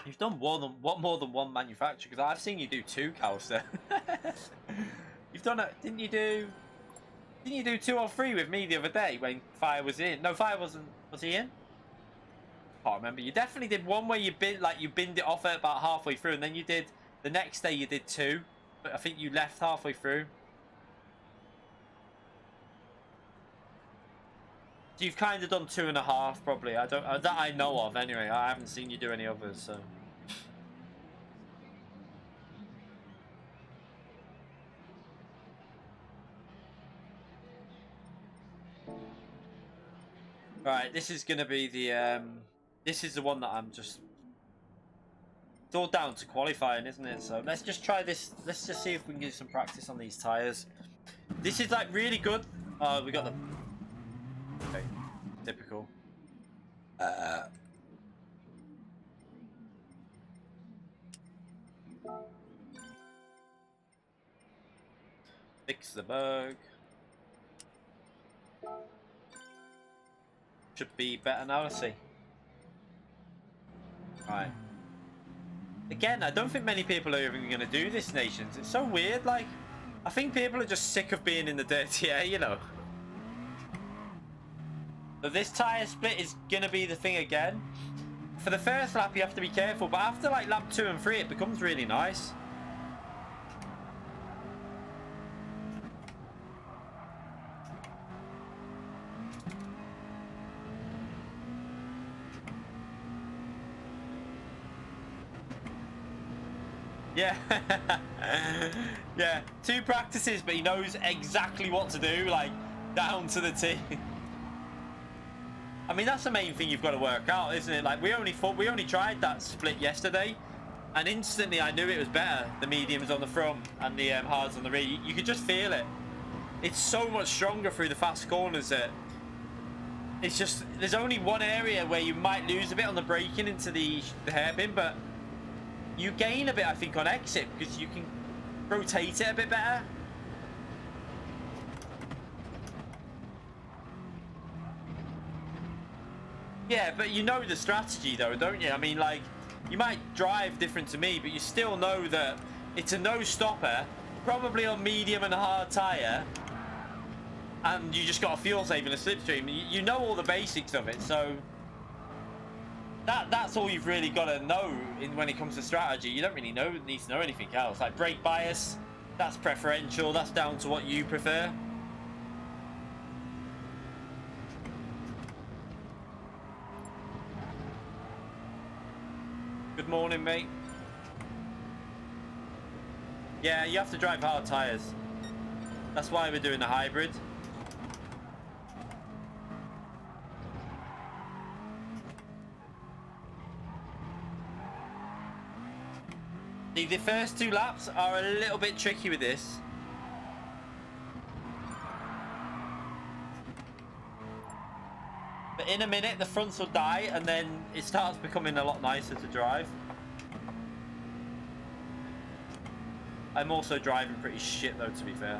You've done more than one manufacturer, because I've seen you do 2, Calster. You've done it, didn't you do 2 or 3 with me the other day when Fire was in? No, Fire wasn't. Was he in? Can't remember. You definitely did one where you binned it off at about halfway through, and then you did the next day you did 2, but I think you left halfway through. So you've kind of done 2.5 probably. I don't that I know of anyway. I haven't seen you do any others, so. Right, this is gonna be the this is the one that I'm just. It's all down to qualifying, isn't it? So let's just try this. Let's just see if we can get some practice on these tires. This is like really good. Oh, we got the. Okay, typical. Fix the bug. Should be better now. Let's see. Right. Again, I don't think many people are even going to do this, Nations. It's so weird. Like, I think people are just sick of being in the dirty air, you know. So this tyre split is going to be the thing again. For the first lap, you have to be careful. But after, like, lap 2 and 3, it becomes really nice. Yeah. Yeah, 2 practices, but he knows exactly what to do, like, down to the T. I mean, that's the main thing you've got to work out, isn't it? Like, we only tried that split yesterday, and instantly I knew it was better. The mediums on the front and the hards on the rear. You could just feel it. It's so much stronger through the fast corners that it's just, there's only one area where you might lose a bit on the braking into the hairpin, but you gain a bit, I think, on exit because you can rotate it a bit better. Yeah, but you know the strategy though, don't you? I mean, like, you might drive different to me, but you still know that it's a no-stopper, probably on medium and hard tyre, and you just got a fuel save in a slipstream. You know all the basics of it, so that's all you've really got to know when it comes to strategy. You don't really need to know anything else. Like brake bias, that's preferential. That's down to what you prefer. Good morning, mate. Yeah, you have to drive hard tyres. That's why we're doing a hybrid. See, the first 2 laps are a little bit tricky with this. But in a minute, the fronts will die, and then it starts becoming a lot nicer to drive. I'm also driving pretty shit, though, to be fair.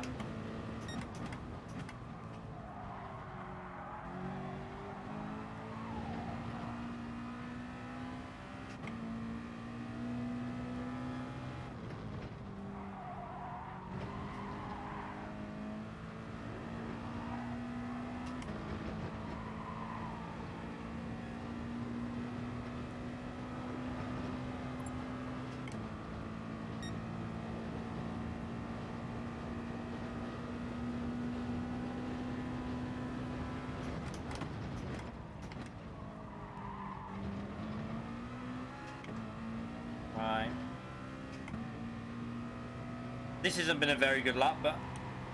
This hasn't been a very good lap, but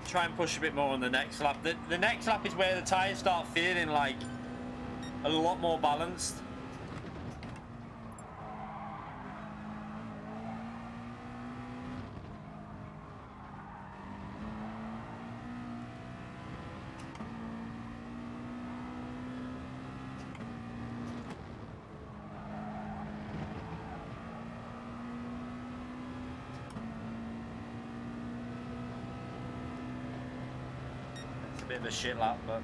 try and push a bit more on the next lap. The next lap is where the tyres start feeling like a lot more balanced. Bit of a shit lap, but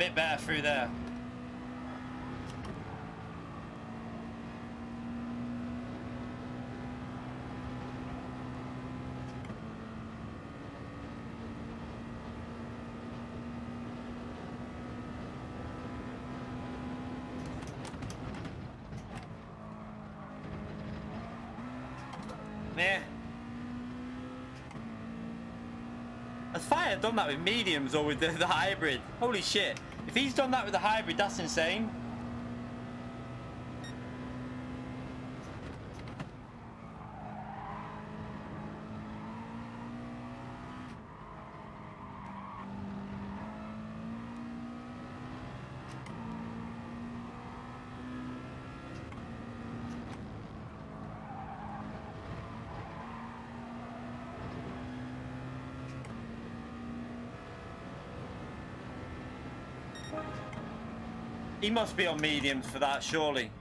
bit better through there. Yeah. Has FIA done that with mediums or with the hybrid? Holy shit. If he's done that with the hybrid, that's insane. He must be on mediums for that, surely.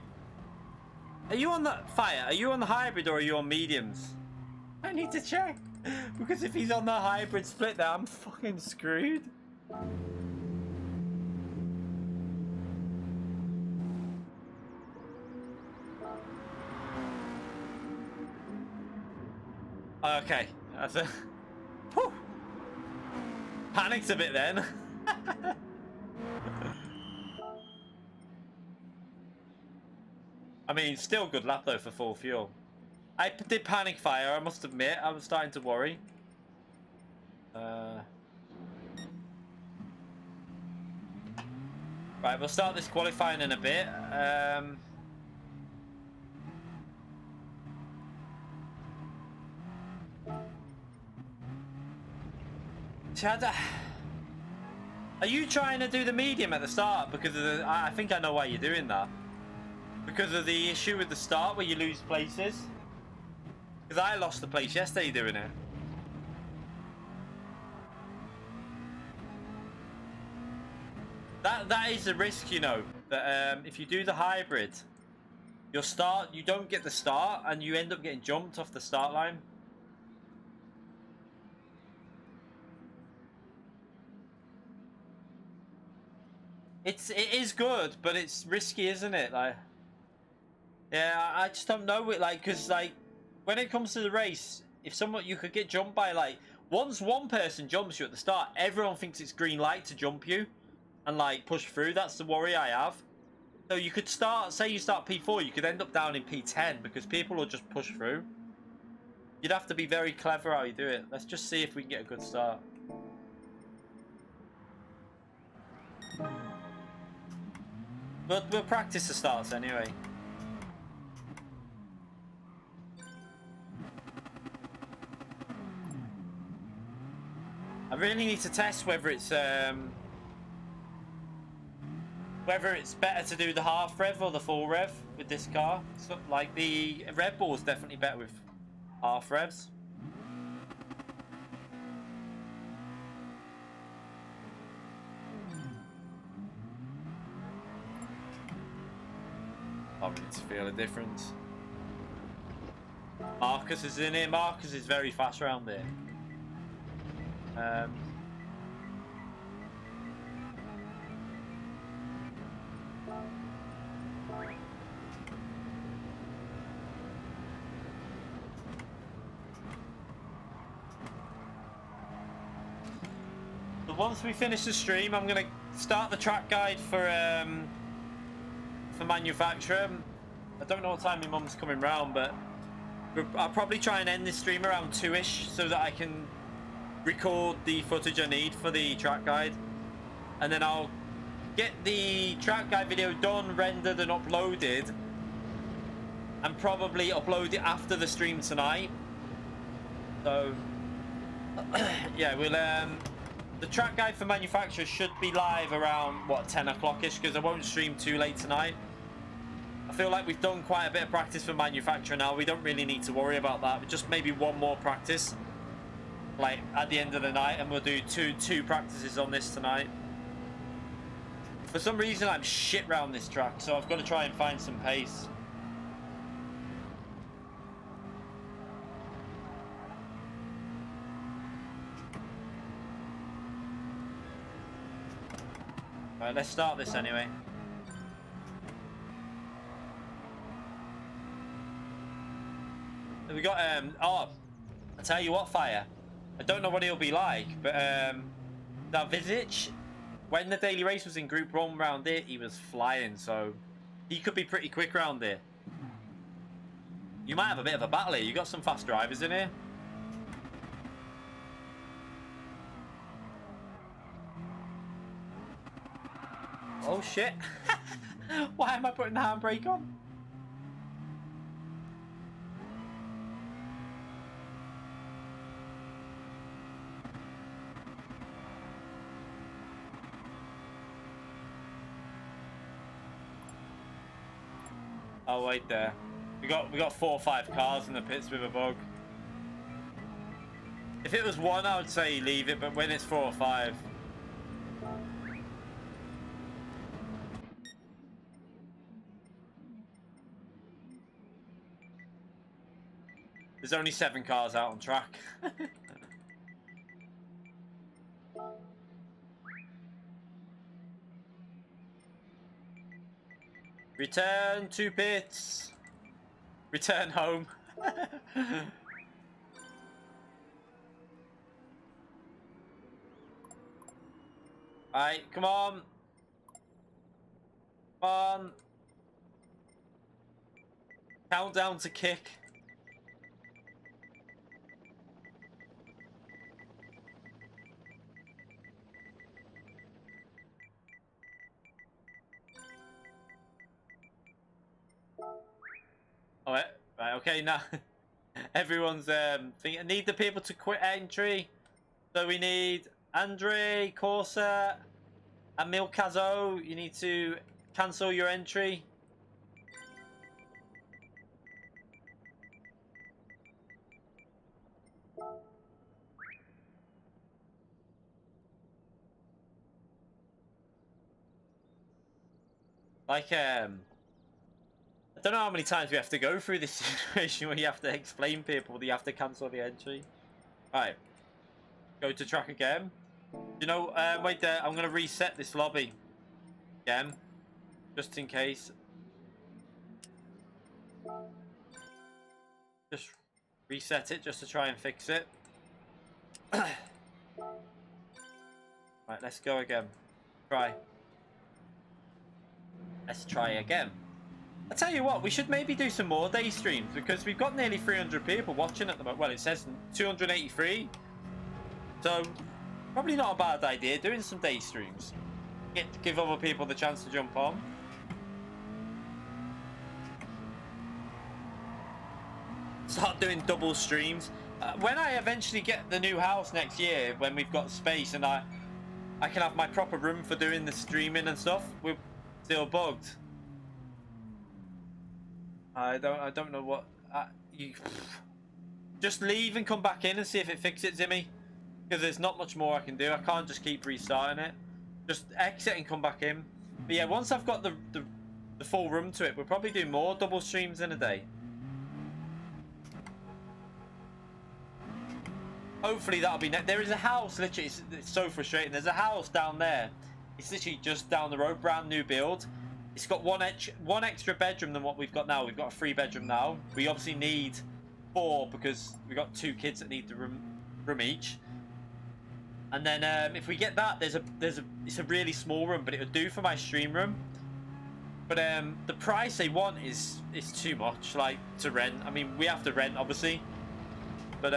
Are you on the FIA? Are you on the hybrid or are you on mediums? I need to check. Because if he's on the hybrid split there, I'm fucking screwed. Okay. That's a... Whew. Panicked a bit then. I mean, still good lap though for full fuel. I did panic fire, I must admit. I was starting to worry. Right, we'll start this qualifying in a bit. Are you trying to do the medium at the start? Because of the, I think I know why you're doing that. Because of the issue with the start where you lose places. Because I lost the place yesterday doing it. That is a risk, you know. That if you do the hybrid, you don't get the start and you end up getting jumped off the start line. It is good, but it's risky, isn't it? Like, yeah, I just don't know it. Like, cause like when it comes to the race, if someone you could get jumped by like once one person jumps you at the start, everyone thinks it's green light to jump you and like push through. That's the worry I have. So you could start, say you start P4, you could end up down in P10 because people will just push through. You'd have to be very clever how you do it. Let's just see if we can get a good start. But we'll practice the starts anyway. I really need to test whether it's better to do the half rev or the full rev with this car. So, like the Red Bull is definitely better with half revs. I need to feel a difference. Marcus is in here. Marcus is very fast around here. So once we finish the stream, I'm gonna start the track guide for manufacturer. I don't know what time my mum's coming round, but I'll probably try and end this stream around 2ish so that I can record the footage I need for the track guide, and then I'll get the track guide video done, rendered and uploaded, and probably upload it after the stream tonight. So yeah, we'll the track guide for manufacturer should be live around what 10 o'clock-ish, because I won't stream too late tonight. I feel like we've done quite a bit of practice for manufacturer now. We don't really need to worry about that. Just maybe one more practice, like at the end of the night, and we'll do two practices on this tonight. For some reason, I'm shit round this track, so I've got to try and find some pace. Right, let's start this anyway. We got oh, I tell you what, Fire. I don't know what he'll be like, but that Visage, when the daily race was in Group 1 round here, he was flying, so he could be pretty quick round here. You might have a bit of a battle here. You got some fast drivers in here. Oh shit! Why am I putting the handbrake on? Oh wait, there. We got 4 or 5 cars in the pits with a bug. If it was 1, I would say leave it, but when it's 4 or 5. There's only 7 cars out on track. Return to pits. Return home. Alright, come on. Come on. Countdown to kick. Oh, right, okay, now everyone's thinking. I need the people to quit entry. So we need Andre, Corsa, and Milkazo. You need to cancel your entry. Like, I don't know how many times we have to go through this situation where you have to explain people that you have to cancel the entry. Alright. Go to track again. You know, wait there. I'm going to reset this lobby again. Just in case. Just reset it just to try and fix it. Right, let's go again. Try. Let's try again. I tell you what, we should maybe do some more day streams because we've got nearly 300 people watching at the moment. Well, it says 283. So, probably not a bad idea doing some day streams. Give other people the chance to jump on. Start doing double streams. When I eventually get the new house next year, when we've got space and I can have my proper room for doing the streaming and stuff, we're still bugged. I don't know what you just leave and come back in and see if it fixes it, Zimmy, because there's not much more I can do. I can't just keep restarting it. Just exit and come back in. But yeah, once I've got the full room to it, we'll probably do more double streams in a day. Hopefully that'll be next. There is a house, literally, it's so frustrating. There's a house down there. It's literally just down the road, brand new build. It's got one extra bedroom than what we've got now. We've got a 3-bedroom now. We obviously need 4 because we've got 2 kids that need the room each. And then if we get that, it's a really small room, but it would do for my stream room. But the price they want is too much, like, to rent. I mean, we have to rent, obviously. But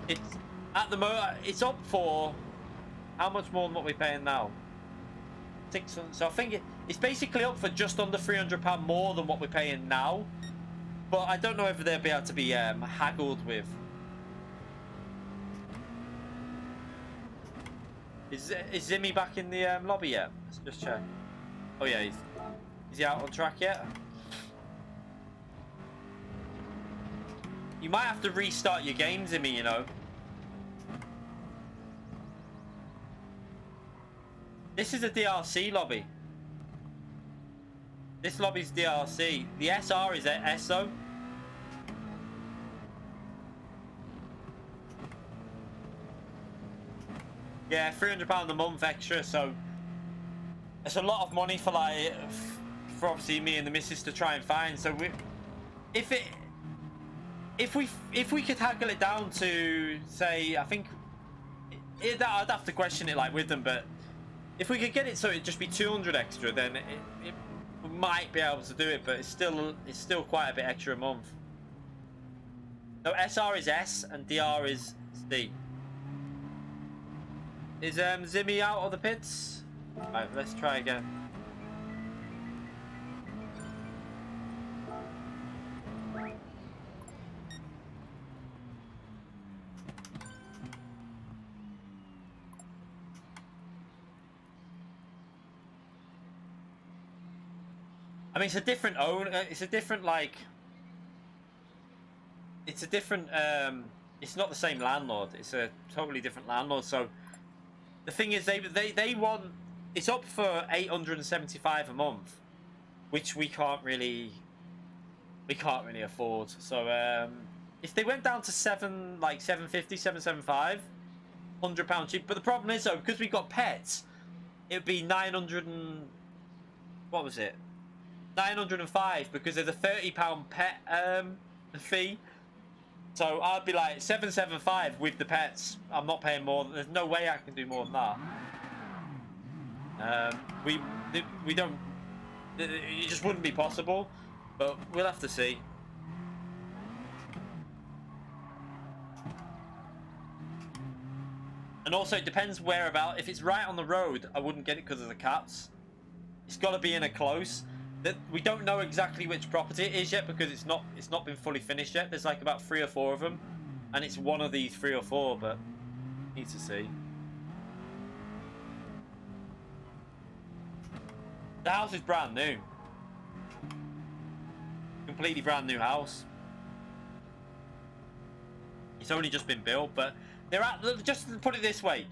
it's at the moment it's up for how much more than what we're paying now? 600. So I think it's basically up for just under £300 more than what we're paying now. But I don't know if they'll be able to be haggled with. Is Zimmy back in the lobby yet? Let's just check. Oh yeah, is he out on track yet? You might have to restart your game, Zimmy, you know. This is a DRC lobby. This lobby's DRC. The SR is SO. Yeah, £300 a month extra, so it's a lot of money for like for obviously me and the missus to try and find. So if we could haggle it down to, say, I think I'd have to question it like with them, but if we could get it so it'd just be 200 extra, then it might be able to do it. But it's still quite a bit extra a month. So SR is S and DR is C. Is Zimmy out of the pits? Right, let's try again. I mean, it's a different it's a different like. It's a different. It's not the same landlord. It's a totally different landlord. So the thing is, they want. It's up for 875 a month, which we can't really afford. So if they went down to 750, 775, £100 cheap. But the problem is though, because we got pets, it would be 900 and what was it? 905 because there's a £30 pet fee. So I'd be like 775 with the pets. I'm not paying more. There's no way I can do more than that. We don't. It just wouldn't be possible. But we'll have to see. And also it depends whereabout. If it's right on the road, I wouldn't get it because of the cats. It's got to be in a close. That we don't know exactly which property it is yet because it's not been fully finished yet. There's like about 3 or 4 of them, and it's one of these 3 or 4, but need to see. The house is brand new, completely brand new house. It's only just been built, but they're at, just to put it this way,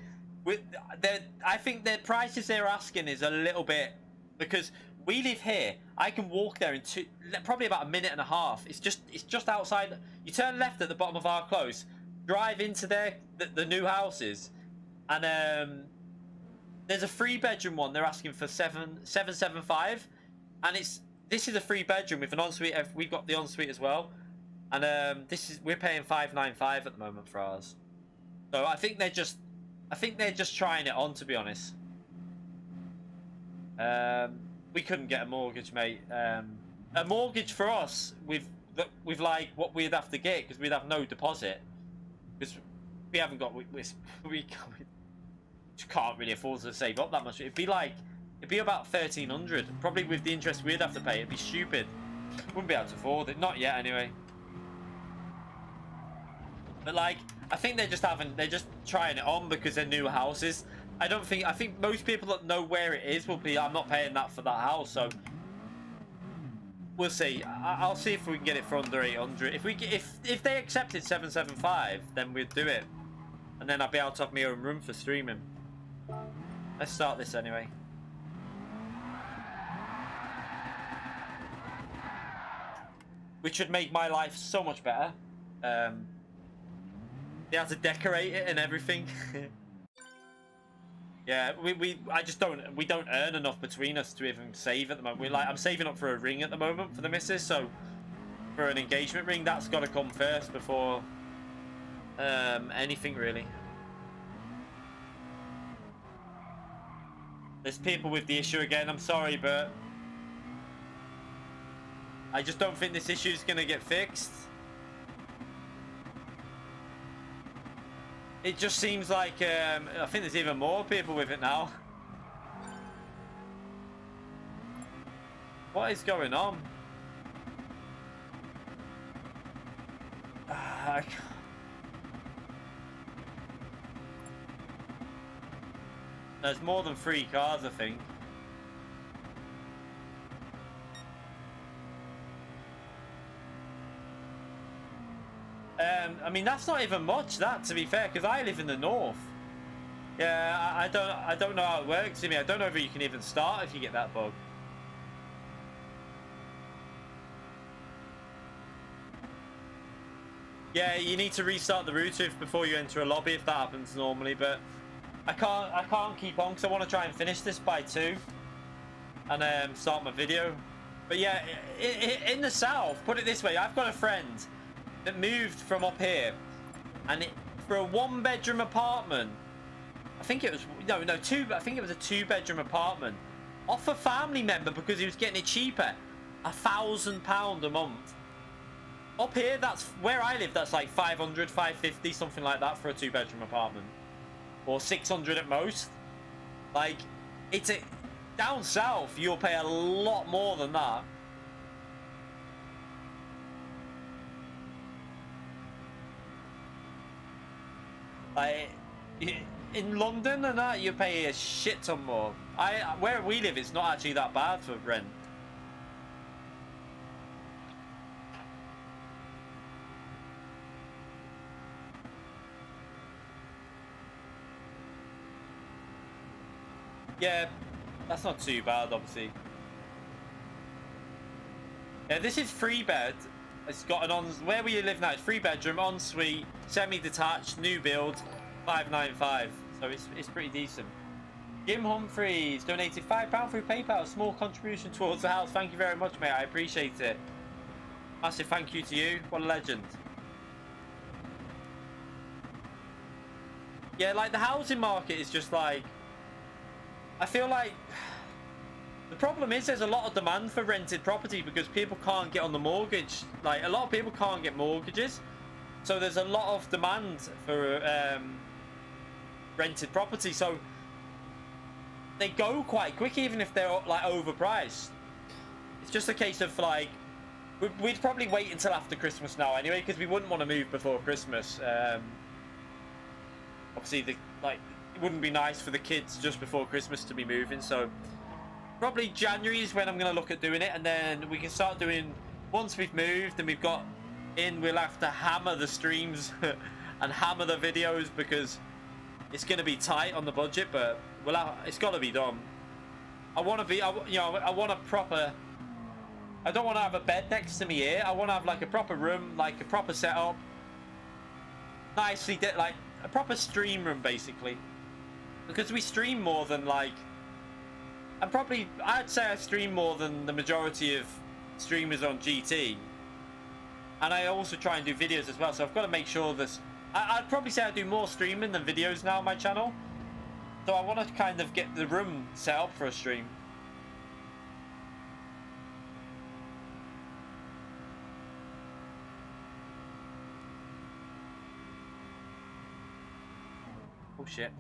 I think the prices they're asking is a little bit, because we live here. I can walk there in probably about a minute and a half. It's just outside. You turn left at the bottom of our close, drive into the new houses, and there's a 3-bedroom one. They're asking for 775, and this is a 3-bedroom with an ensuite. We've got the ensuite as well, and we're paying 595 at the moment for ours. So I think they're just trying it on, to be honest. We couldn't get a mortgage, mate. A mortgage for us with like what we'd have to get, because we'd have no deposit, because we haven't got we just can't really afford to save up that much. It'd be about 1,300 probably with the interest we'd have to pay. It'd be stupid. Wouldn't be able to afford it, not yet anyway. But like, I think they're just trying it on because they're new houses. I think most people that know where it is will be, I'm not paying that for that house. So we'll see. I'll see if we can get it for under 800. If they accepted 775, then we'd do it, and then I'd be able to have my own room for streaming. Let's start this anyway. Which would make my life so much better. They have to decorate it and everything. Yeah, we don't earn enough between us to even save at the moment. I'm saving up for a ring at the moment for the missus, so for an engagement ring, that's got to come first before anything really. There's people with the issue again. I'm sorry, but I just don't think this issue is gonna get fixed. It just seems like, I think there's even more people with it now. What is going on? There's more than 3 cars, I think. I mean, that's not even much, that, to be fair, because I live in the north. Yeah, I don't know how it works, Jimmy. I don't know if you can even start if you get that bug. Yeah, you need to restart the router before you enter a lobby if that happens normally, but I can't keep on because I want to try and finish this by 2. and start my video. But yeah, in the south, put it this way, I've got a friend that moved from up here, and for a 1-bedroom apartment, I think it was two. I think it was a 2-bedroom apartment off a family member because he was getting it cheaper, £1,000 a month. Up here, that's where I live. That's like 500, 550, something like that for a 2-bedroom apartment, or 600 at most. Like, it's down south, you'll pay a lot more than that. Like, in London and that, you pay a shit ton more. Where we live, it's not actually that bad for rent. Yeah, that's not too bad, obviously. Yeah, this is 3-bed. It's got an where we live now, it's 3-bedroom, ensuite, semi-detached, new build, 595. So it's pretty decent. Jim Humphreys donated £5 through PayPal. A small contribution towards the house. Thank you very much, mate. I appreciate it. Massive thank you to you. What a legend. Yeah, like the housing market is just like, I feel like the problem is there's a lot of demand for rented property because people can't get on the mortgage. Like, a lot of people can't get mortgages, so there's a lot of demand for rented property. So they go quite quick, even if they're like overpriced. It's just a case of like, we'd probably wait until after Christmas now anyway, because we wouldn't want to move before Christmas. Obviously, it wouldn't be nice for the kids just before Christmas to be moving, so probably January is when I'm going to look at doing it, and then we can start doing, once we've moved and we've got in, we'll have to hammer the streams and hammer the videos because it's going to be tight on the budget, but it's got to be done. I want a proper, I don't want to have a bed next to me here. I want to have like a proper room, like a proper setup, nicely, like a proper stream room basically. Because we stream more than like, I'd say I stream more than the majority of streamers on GT. And I also try and do videos as well, so I've got to make sure this, I'd probably say I do more streaming than videos now on my channel. So I want to kind of get the room set up for a stream. Oh shit.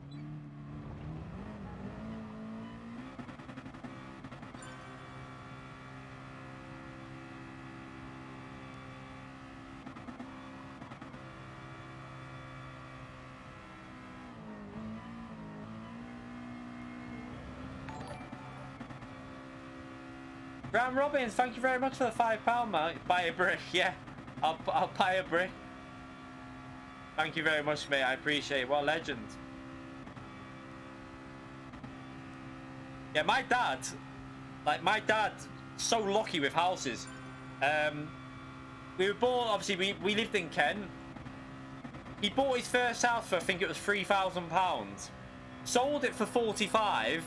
Gran Robbins, thank you very much for the £5, mate. Buy a brick, yeah. I'll buy a brick. Thank you very much, mate. I appreciate it. What a legend. Yeah, my dad's so lucky with houses. We were born, obviously, we lived in Kent. He bought his first house for, I think it was £3,000. Sold it for 45.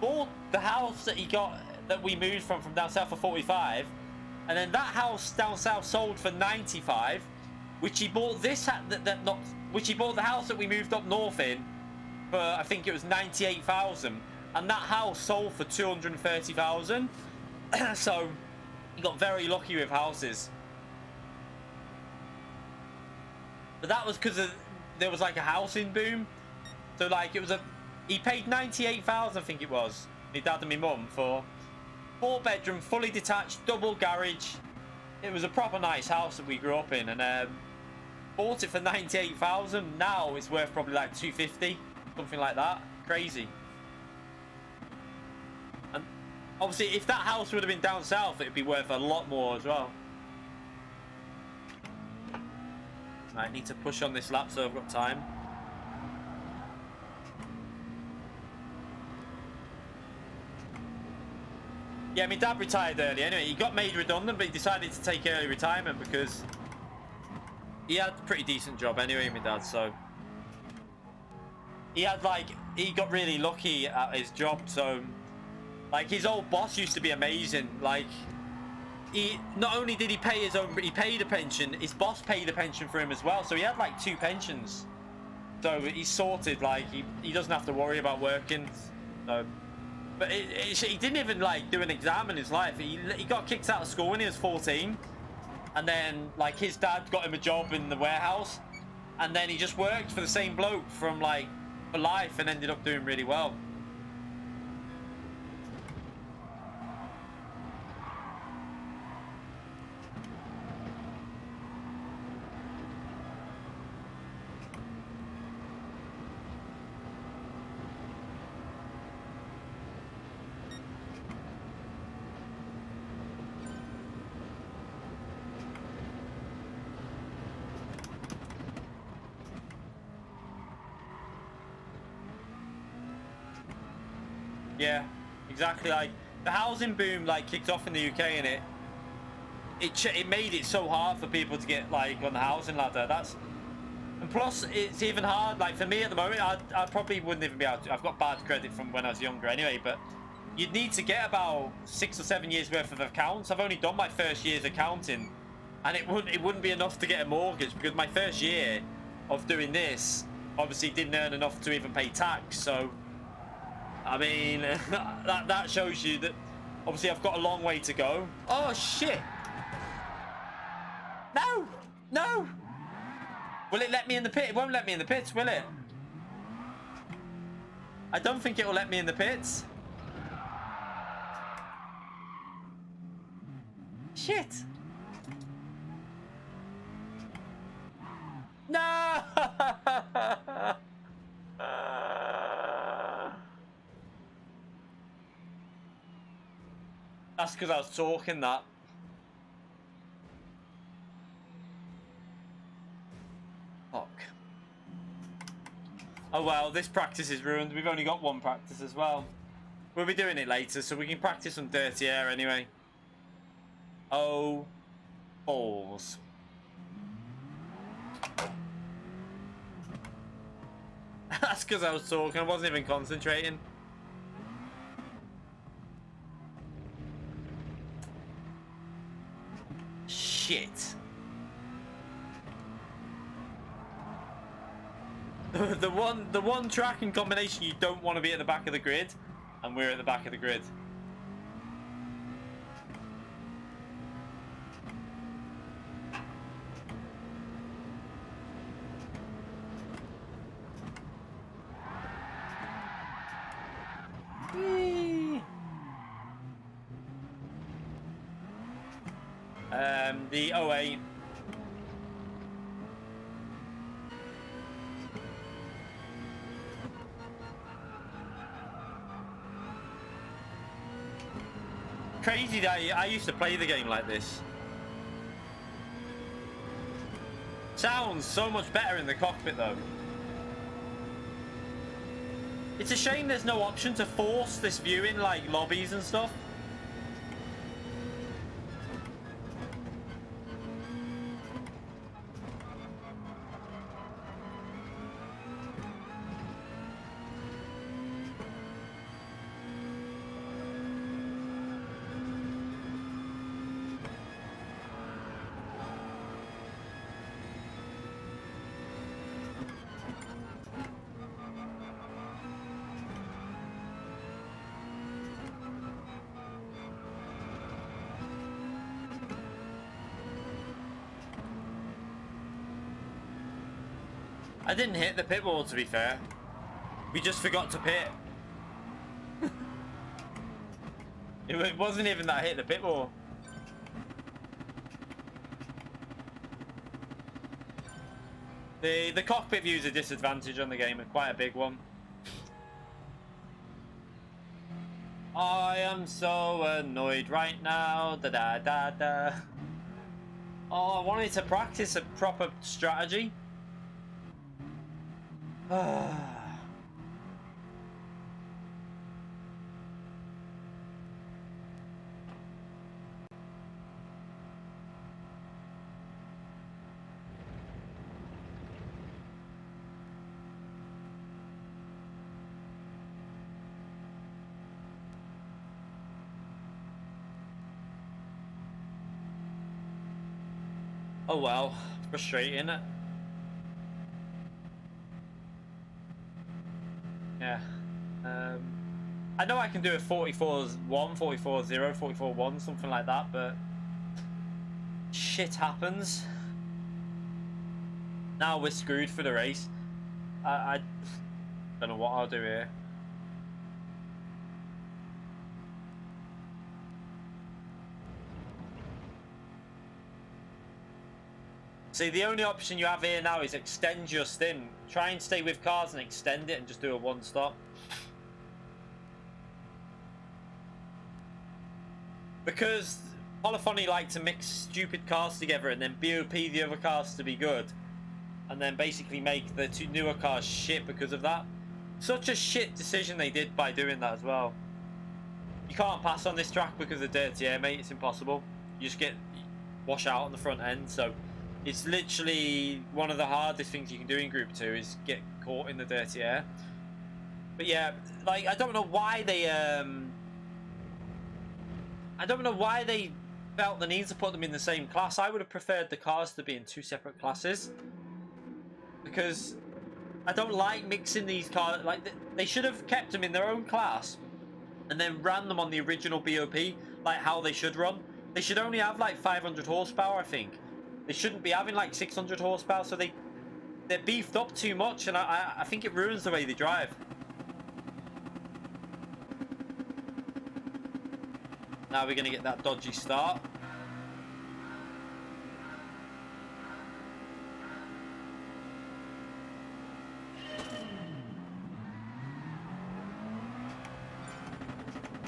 Bought the house that he got, that we moved from down south, for 45, and then that house down south sold for 95, which he bought which he bought the house that we moved up north in for, I think it was 98,000, and that house sold for 230,000. So he got very lucky with houses. But that was because there was like a housing boom. So like he paid 98,000, I think it was, my dad and my mum, for 4-bedroom, fully detached, double garage. It was a proper nice house that we grew up in, and bought it for 98,000. Now it's worth probably like 250, something like that. Crazy. And obviously, if that house would have been down south, it'd be worth a lot more as well. I need to push on this lap so I've got time. Yeah, my dad retired early anyway. He got made redundant, but he decided to take early retirement because he had a pretty decent job anyway, my dad. So he got really lucky at his job. So Like, his old boss used to be amazing. Like, he not only did he pay his own, but he paid a pension. His boss paid a pension for him as well. So he had like 2 pensions. So he's sorted. Like, he doesn't have to worry about working. So, but he didn't even like do an exam in his life. He got kicked out of school when he was 14. And then like his dad got him a job in the warehouse. And then he just worked for the same bloke from like for life and ended up doing really well. Yeah, exactly. Like the housing boom like kicked off in the UK, and it made it so hard for people to get like on the housing ladder. And plus it's even hard. Like for me at the moment, I probably wouldn't even be able to. I've got bad credit from when I was younger anyway, but you'd need to get about 6 or 7 years worth of accounts. I've only done my first year's accounting, and it wouldn't be enough to get a mortgage because my first year of doing this obviously didn't earn enough to even pay tax. So I mean, that shows you that obviously I've got a long way to go. Oh, shit. No. No. Will it let me in the pit? It won't let me in the pits, will it? I don't think it will let me in the pits. Shit. No. That's because I was talking that. Fuck. Oh well, this practice is ruined. We've only got 1 practice as well. We'll be doing it later, so we can practice some dirty air anyway. Oh, balls. That's because I was talking. I wasn't even concentrating. Shit. the one tracking combination you don't want to be at the back of the grid, and we're at the back of the grid. The 08. Crazy that I used to play the game like this. Sounds so much better in the cockpit though. It's a shame there's no option to force this view in like lobbies and stuff. I didn't hit the pit wall, to be fair. We just forgot to pit. It wasn't even that I hit the pit wall. The cockpit view is a disadvantage on the game, and quite a big one. I am so annoyed right now. Da da da da. Oh, I wanted to practice a proper strategy. Oh well, frustrating. Yeah. I know I can do a 44-1, 44-0, 44-1, something like that, but shit happens. Now we're screwed for the race. I don't know what I'll do here. See, the only option you have here now is extend your stint. Try and stay with cars and extend it and just do a one stop. Because Polyphony like to mix stupid cars together and then BOP the other cars to be good. And then basically make the two newer cars shit because of that. Such a shit decision they did by doing that as well. You can't pass on this track because of the dirty air, mate. It's impossible. You just get wash out on the front end. So it's literally one of the hardest things you can do in Group 2 is get caught in the dirty air. But yeah, like I don't know why they felt the need to put them in the same class. I would have preferred the cars to be in two separate classes. Because I don't like mixing these cars. Like they should have kept them in their own class and then ran them on the original BOP, like how they should run. They should only have like 500 horsepower, I think. They shouldn't be having like 600 horsepower, so they're beefed up too much, and I think it ruins the way they drive. Now we're going to get that dodgy start.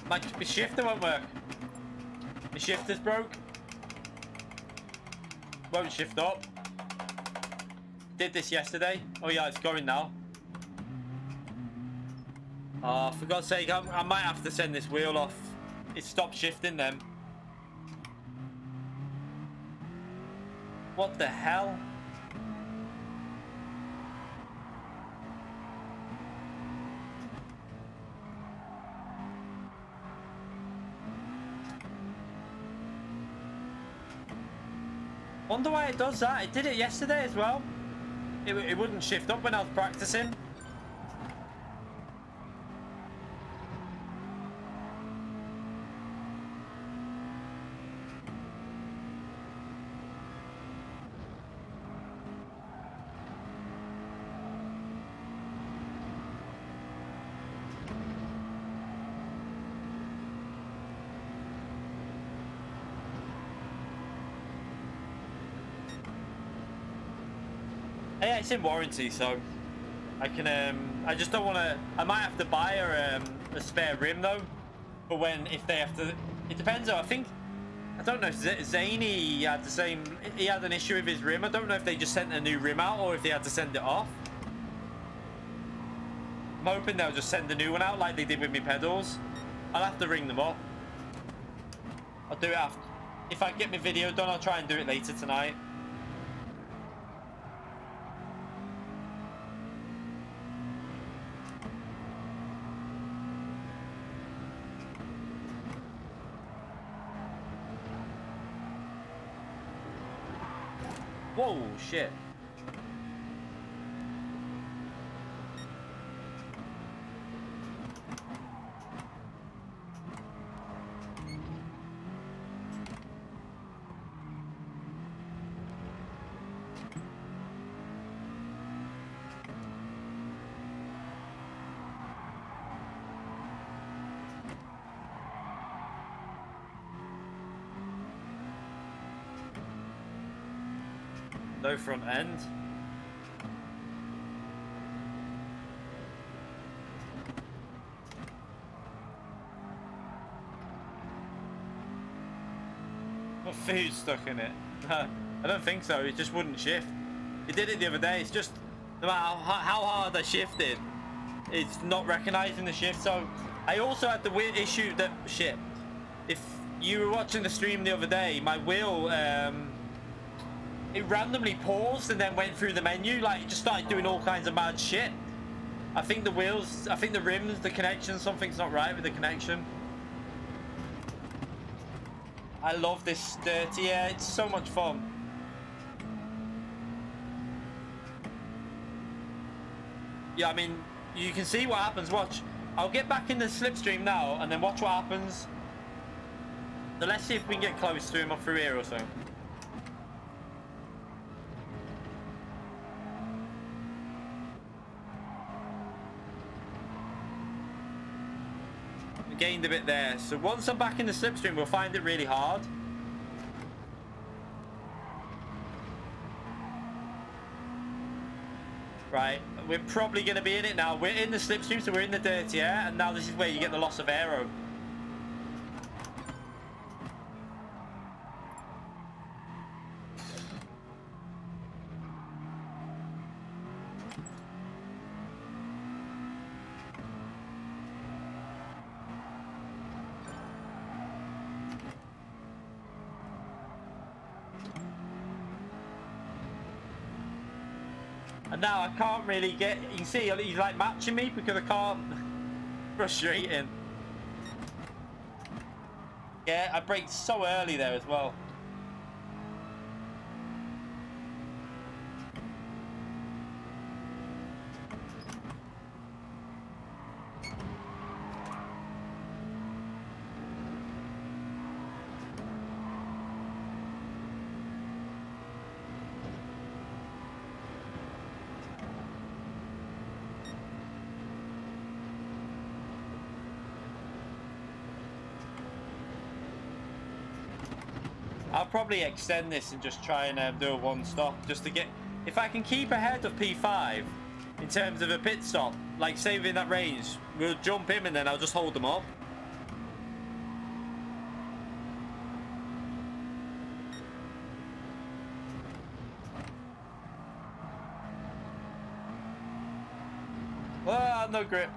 My shifter won't work. My shifter's broke. Won't shift up. Did this yesterday. Oh yeah, it's going now. Oh, for God's sake, I might have to send this wheel off. It stopped shifting then. What the hell? Wonder why it does that. It did it yesterday as well. It wouldn't shift up when I was practicing. Yeah, it's in warranty, so I can. I just don't want to. I might have to buy a spare rim though, for when if they have to. It depends. Though. I don't know if Zany had the same. He had an issue with his rim. I don't know if they just sent a new rim out or if they had to send it off. I'm hoping they'll just send a new one out like they did with me pedals. I'll have to ring them up. I'll do it after. If I get my video done, I'll try and do it later tonight. Whoa, shit. No front end. What food stuck in it? I don't think so. It just wouldn't shift. It did it the other day. It's just no matter how hard I shifted, it's not recognizing the shift. So I also had the weird issue that shit. If you were watching the stream the other day, my wheel it randomly paused and then went through the menu, like it just started doing all kinds of mad shit. I think the wheels, I think the rims, the connection, something's not right with the connection. I love this dirty air, it's so much fun. Yeah, I mean, you can see what happens. Watch. I'll get back in the slipstream now, and then watch what happens. So let's see if we can get close to him up through here or so. I gained a bit there. So once I'm back in the slipstream, we'll find it really hard. Right, we're probably going to be in it now. We're in the slipstream, so we're in the dirty air, and now this is where you get the loss of aero. And now I can't really get, you can see he's like matching me because I can't. Frustrating. Yeah, I braked so early there as well. I'll probably extend this and just try and do a one stop just to get, if I can keep ahead of P5 in terms of a pit stop, like say within that range, we'll jump him and then I'll just hold them up. Ah, no grip.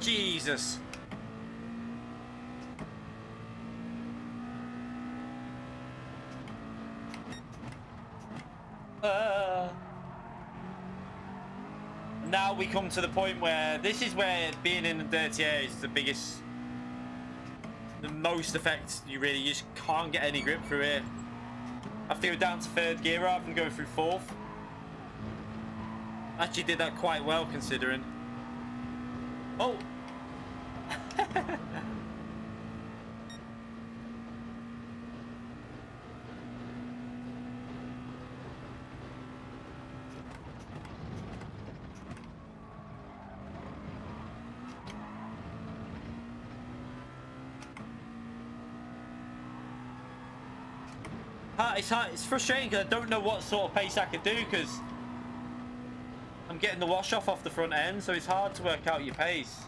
Jesus. Now we come to the point where this is where being in the dirty air is the biggest, the most effect. You just can't get any grip through here. I have to go down to third gear rather than going through fourth. Actually did that quite well considering. Oh. It's frustrating because I don't know what sort of pace I could do because I'm getting the wash off the front end, so it's hard to work out your pace.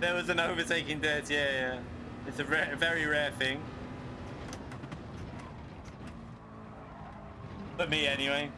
There was an overtaking dirt, yeah. It's a very rare thing. For me, anyway.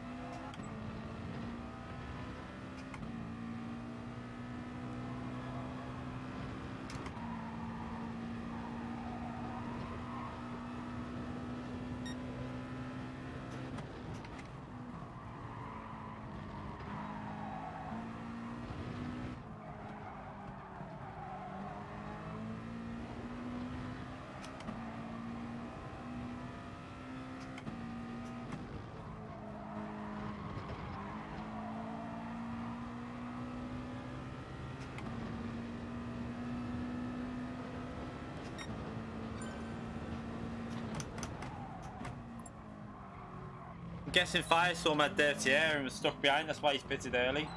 I'm guessing Fire saw my dirty air and was stuck behind, that's why he's pitted early.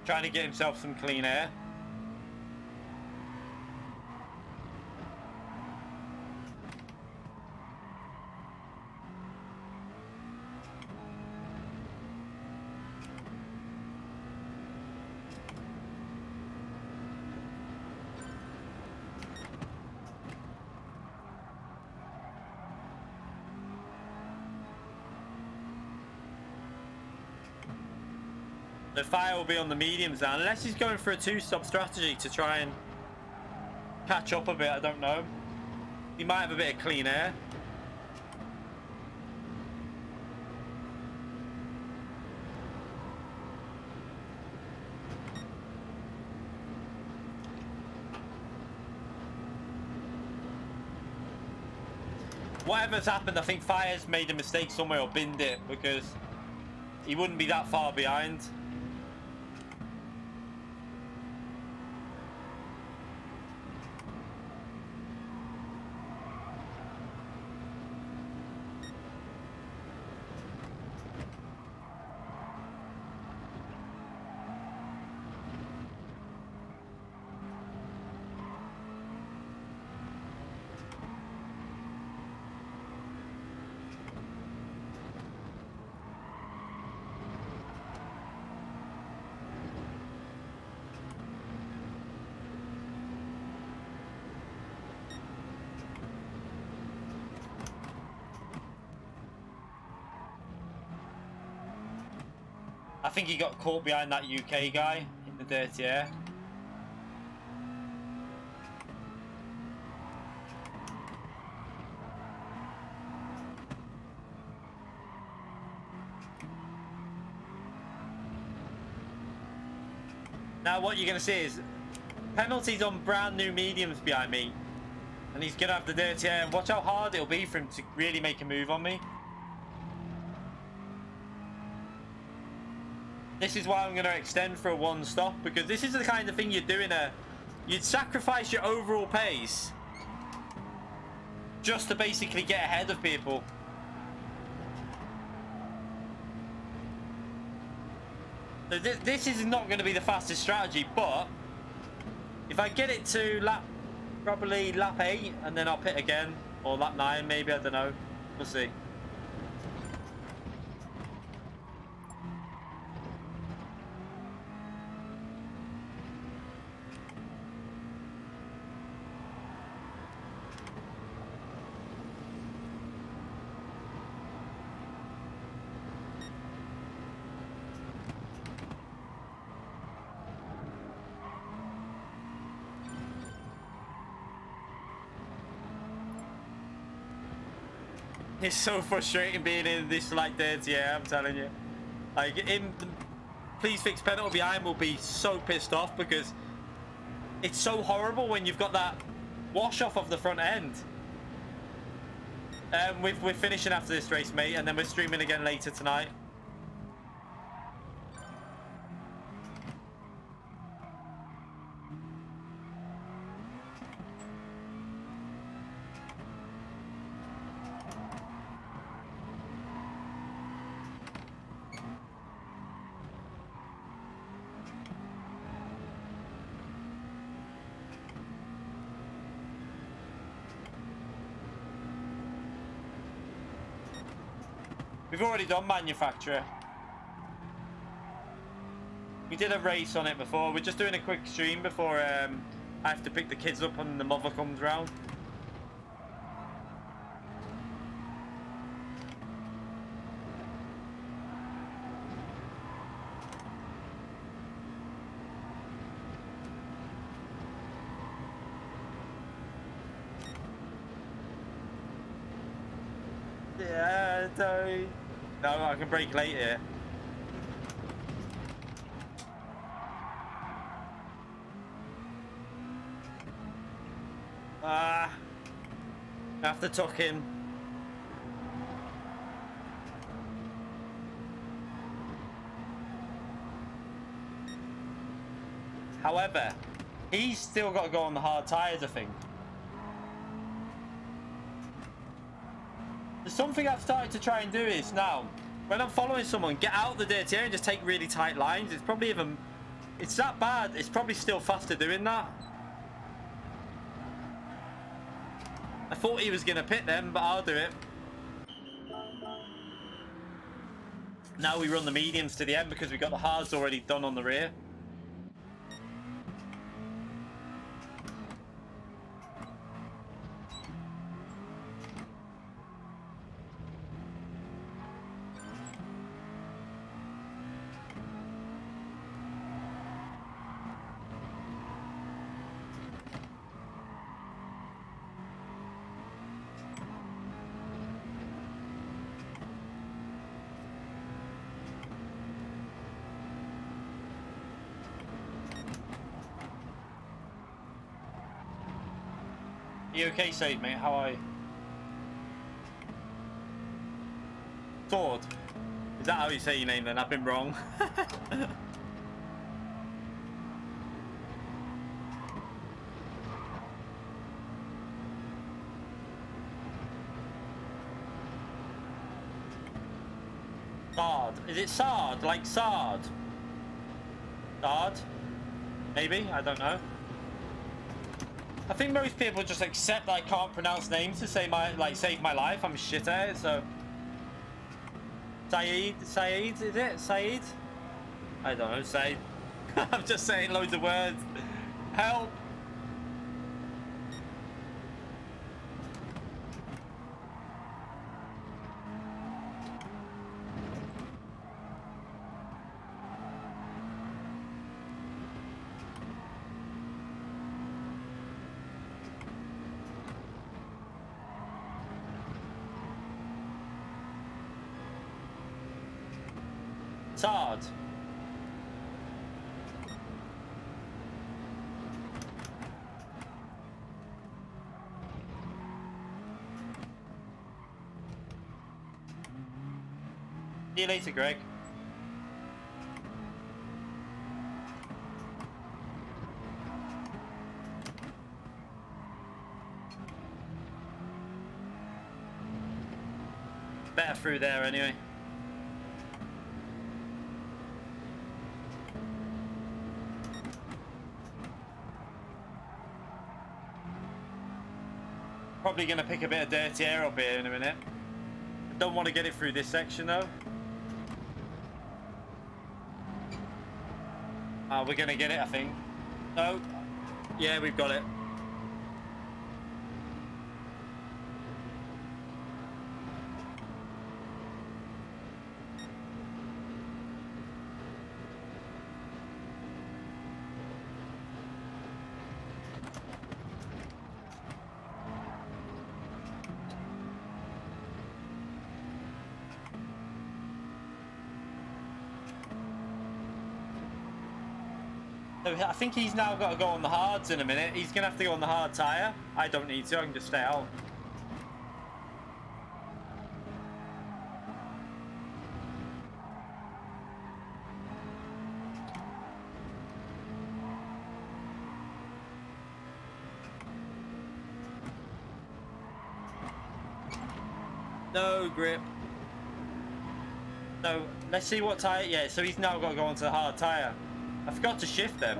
Trying to get himself some clean air. The Fire will be on the mediums now, unless he's going for a two-stop strategy to try and catch up a bit, I don't know. He might have a bit of clean air. Whatever's happened, I think Fire's made a mistake somewhere or binned it, because he wouldn't be that far behind. I think he got caught behind that UK guy in the dirty air. Now what you're going to see is penalties on brand new mediums behind me. And he's going to have the dirty air. Watch how hard it'll be for him to really make a move on me. This is why I'm going to extend for a one stop, because this is the kind of thing you're doing. You'd sacrifice your overall pace just to basically get ahead of people. So this is not going to be the fastest strategy, but if I get it to probably lap 8 and then I'll pit again, or lap 9 maybe, I don't know. We'll see. It's so frustrating being in this like dirty air, I'm telling you. Like, in the please fix penalty behind will be so pissed off, because it's so horrible when you've got that wash off of the front end. We're finishing after this race, mate, and then we're streaming again later tonight. We've already done manufacturer. We did a race on it before. We're just doing a quick stream before I have to pick the kids up and the mother comes round. Yeah, no, I can brake late here. I have to tuck in. However, he's still got to go on the hard tyres, I think. There's something I've started to try and do is now, when I'm following someone, get out the dirty area and just take really tight lines. It's probably even, it's that bad. It's probably still faster doing that. I thought he was going to pit them, but I'll do it. Now we run the mediums to the end because we've got the hards already done on the rear. You okay, Sade, mate? How are you? Sword. Is that how you say your name then? I've been wrong. Sard. Is it Sard? Like Sard? Sard? Maybe? I don't know. I think most people just accept that I can't pronounce names to say save my life. I'm shit at it, so. Saeed, is it? Saeed? I don't know, Saeed. I'm just saying loads of words. Help! Hard. See you later, Greg. Better through there anyway. Probably going to pick a bit of dirty air up here in a minute. I don't want to get it through this section though. We're going to get it, I think. No. Yeah, we've got it. So I think he's now got to go on the hards in a minute. He's going to have to go on the hard tyre. I don't need to, I can just stay out. No grip. So let's see what tyre. Yeah, so he's now got to go onto the hard tyre. I forgot to shift them.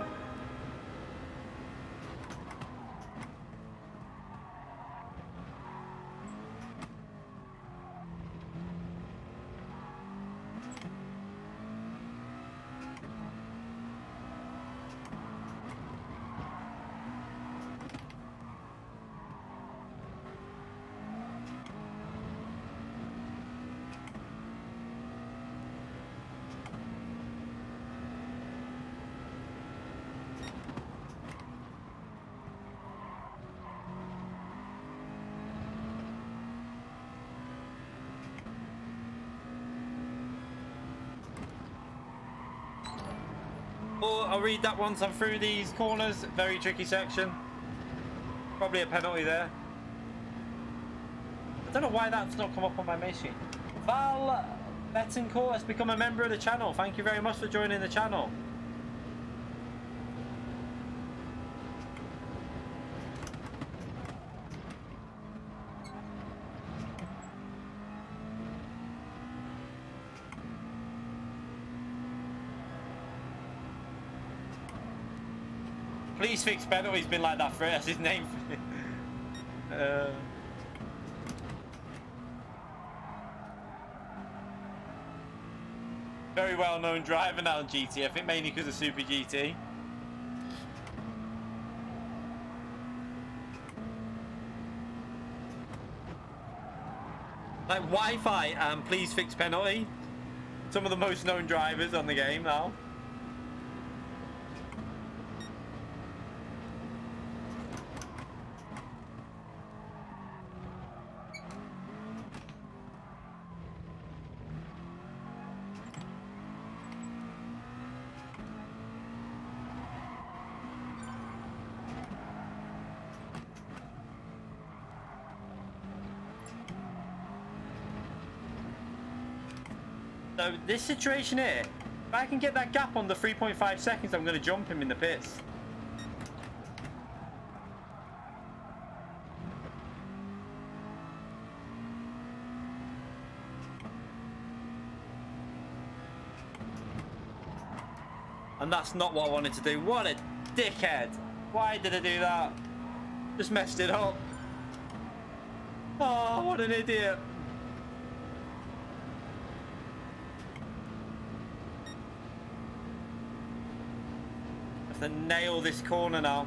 Or I'll read that once I'm through these corners. Very tricky section. Probably a penalty there. I don't know why that's not come up on my machine. Val Betancourt has become a member of the channel. Thank you very much for joining the channel. Please fix penalty's been like that for it. That's his name. Very well-known driver now in GT. I think mainly because of Super GT. Like Wi-Fi and please fix penalty. Some of the most known drivers on the game now. So this situation here, if I can get that gap on the 3.5 seconds, I'm going to jump him in the pits. And that's not what I wanted to do. What a dickhead. Why did I do that? Just messed it up. Oh, what an idiot. To nail this corner now.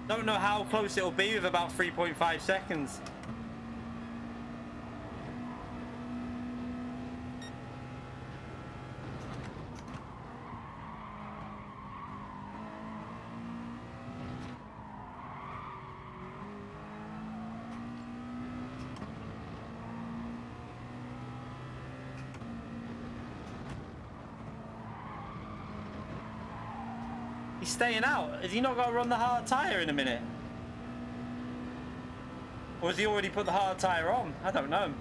Don't know how close it'll be with about 3.5 seconds. He's staying out. Has he not got to run the hard tyre in a minute? Or has he already put the hard tyre on? I don't know.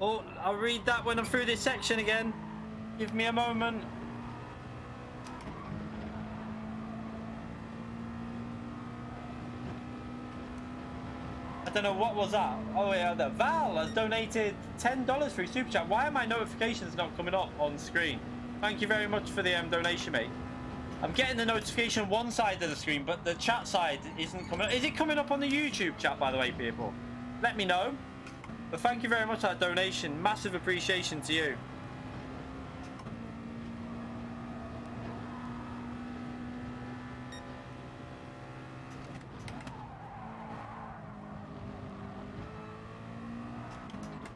Oh, I'll read that when I'm through this section again. Give me a moment. I don't know what was that. Oh yeah, the Val has donated $10 through Super Chat. Why are my notifications not coming up on screen? Thank you very much for the donation, mate. I'm getting the notification one side of the screen, but the chat side isn't coming up. Is it coming up on the YouTube chat, by the way, people? Let me know. But thank you very much for that donation. Massive appreciation to you.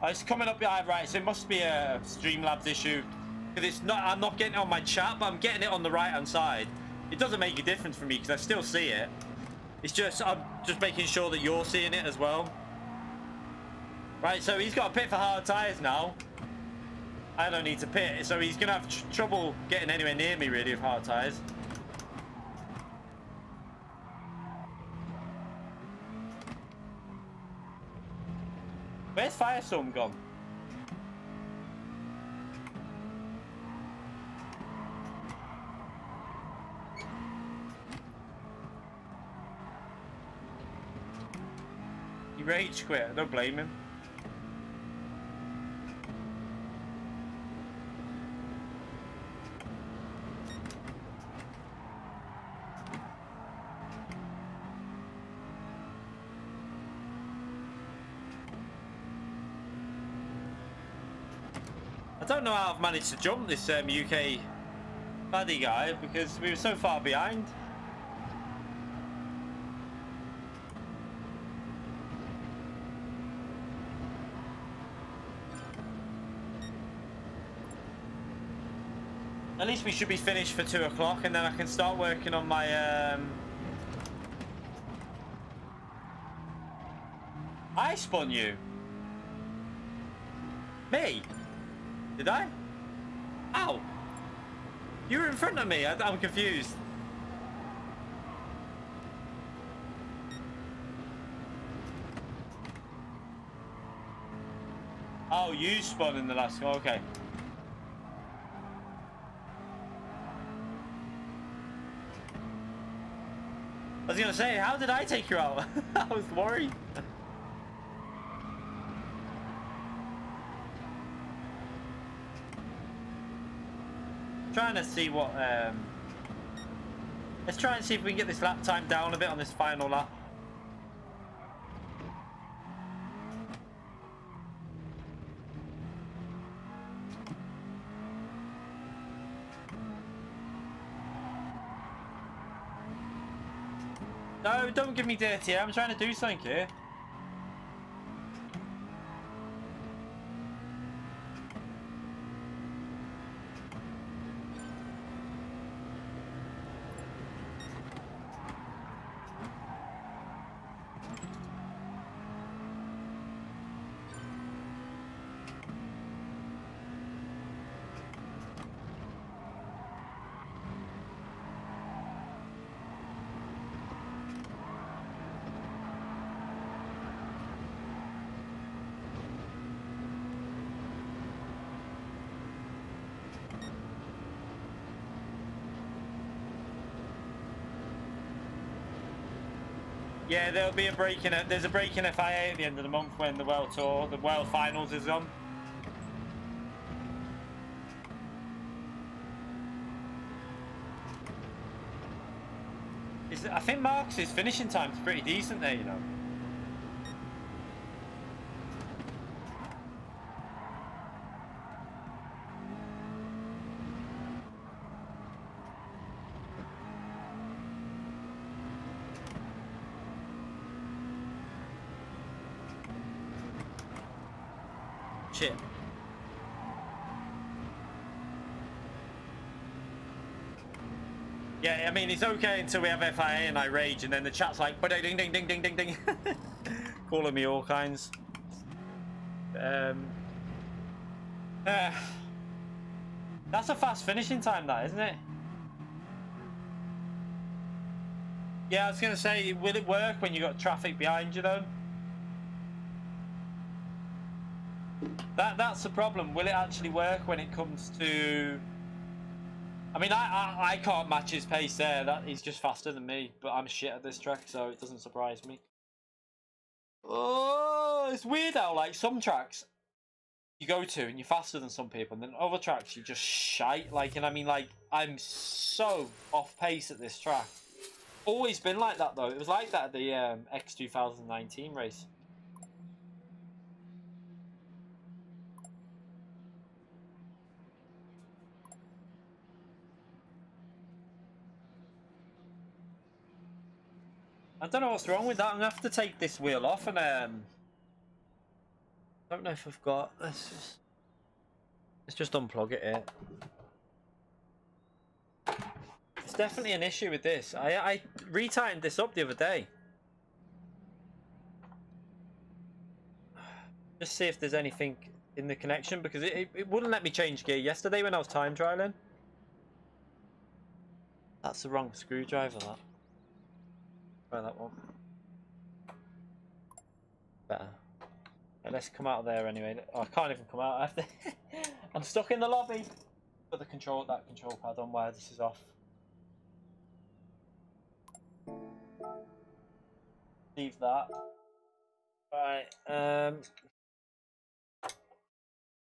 Oh, it's coming up behind, right? So it must be a Streamlabs issue. Because it's not, I'm not getting it on my chat, but I'm getting it on the right-hand side. It doesn't make a difference for me because I still see it. It's just, I'm just making sure that you're seeing it as well. Right, so he's got a pit for hard tyres now. I don't need to pit, so he's going to have trouble getting anywhere near me, really, with hard tyres. Where's Firestorm gone? He rage quit. I don't blame him. don't know how I've managed to jump this UK baddie guy because we were so far behind. At least we should be finished for 2 o'clock, and then I can start working on my I spun you. Me? Did I? Ow! You were in front of me. I'm confused. Oh, you spun in the last one. Okay. I was gonna say, how did I take you out? I was worried. Trying to see what let's try and see if we can get this lap time down a bit on this final lap. No, don't give me dirty air. I'm trying to do something here. Yeah, there'll be a break in it. There's a break in FIA at the end of the month when the World Tour, the World Finals is on. I think Mark's finishing time's pretty decent there, you know. Shit. Yeah, I mean, it's okay until we have FIA and I rage, and then the chat's like, ding, ding, ding, ding, ding, ding, calling me all kinds. That's a fast finishing time, that, isn't it? Yeah, I was gonna say, will it work when you got traffic behind you, though? That's the problem. Will it actually work when it comes to? I mean, I can't match his pace there. That he's just faster than me, but I'm shit at this track, so it doesn't surprise me. Oh, it's weird how like some tracks you go to and you're faster than some people, and then other tracks you just shite. Like, and I mean, like I'm so off pace at this track. Always been like that though. It was like that at the X 2019 race. I don't know what's wrong with that. I'm gonna have to take this wheel off and I don't know if I've got. Let's just unplug it here. It's definitely an issue with this. I retightened this up the other day. Just see if there's anything in the connection, because it wouldn't let me change gear yesterday when I was time trialing. That's the wrong screwdriver, that. Try that one. Better. Right, let's come out of there anyway. Oh, I can't even come out. I have to I'm stuck in the lobby. Put the control pad on while this is off. Leave that. Right.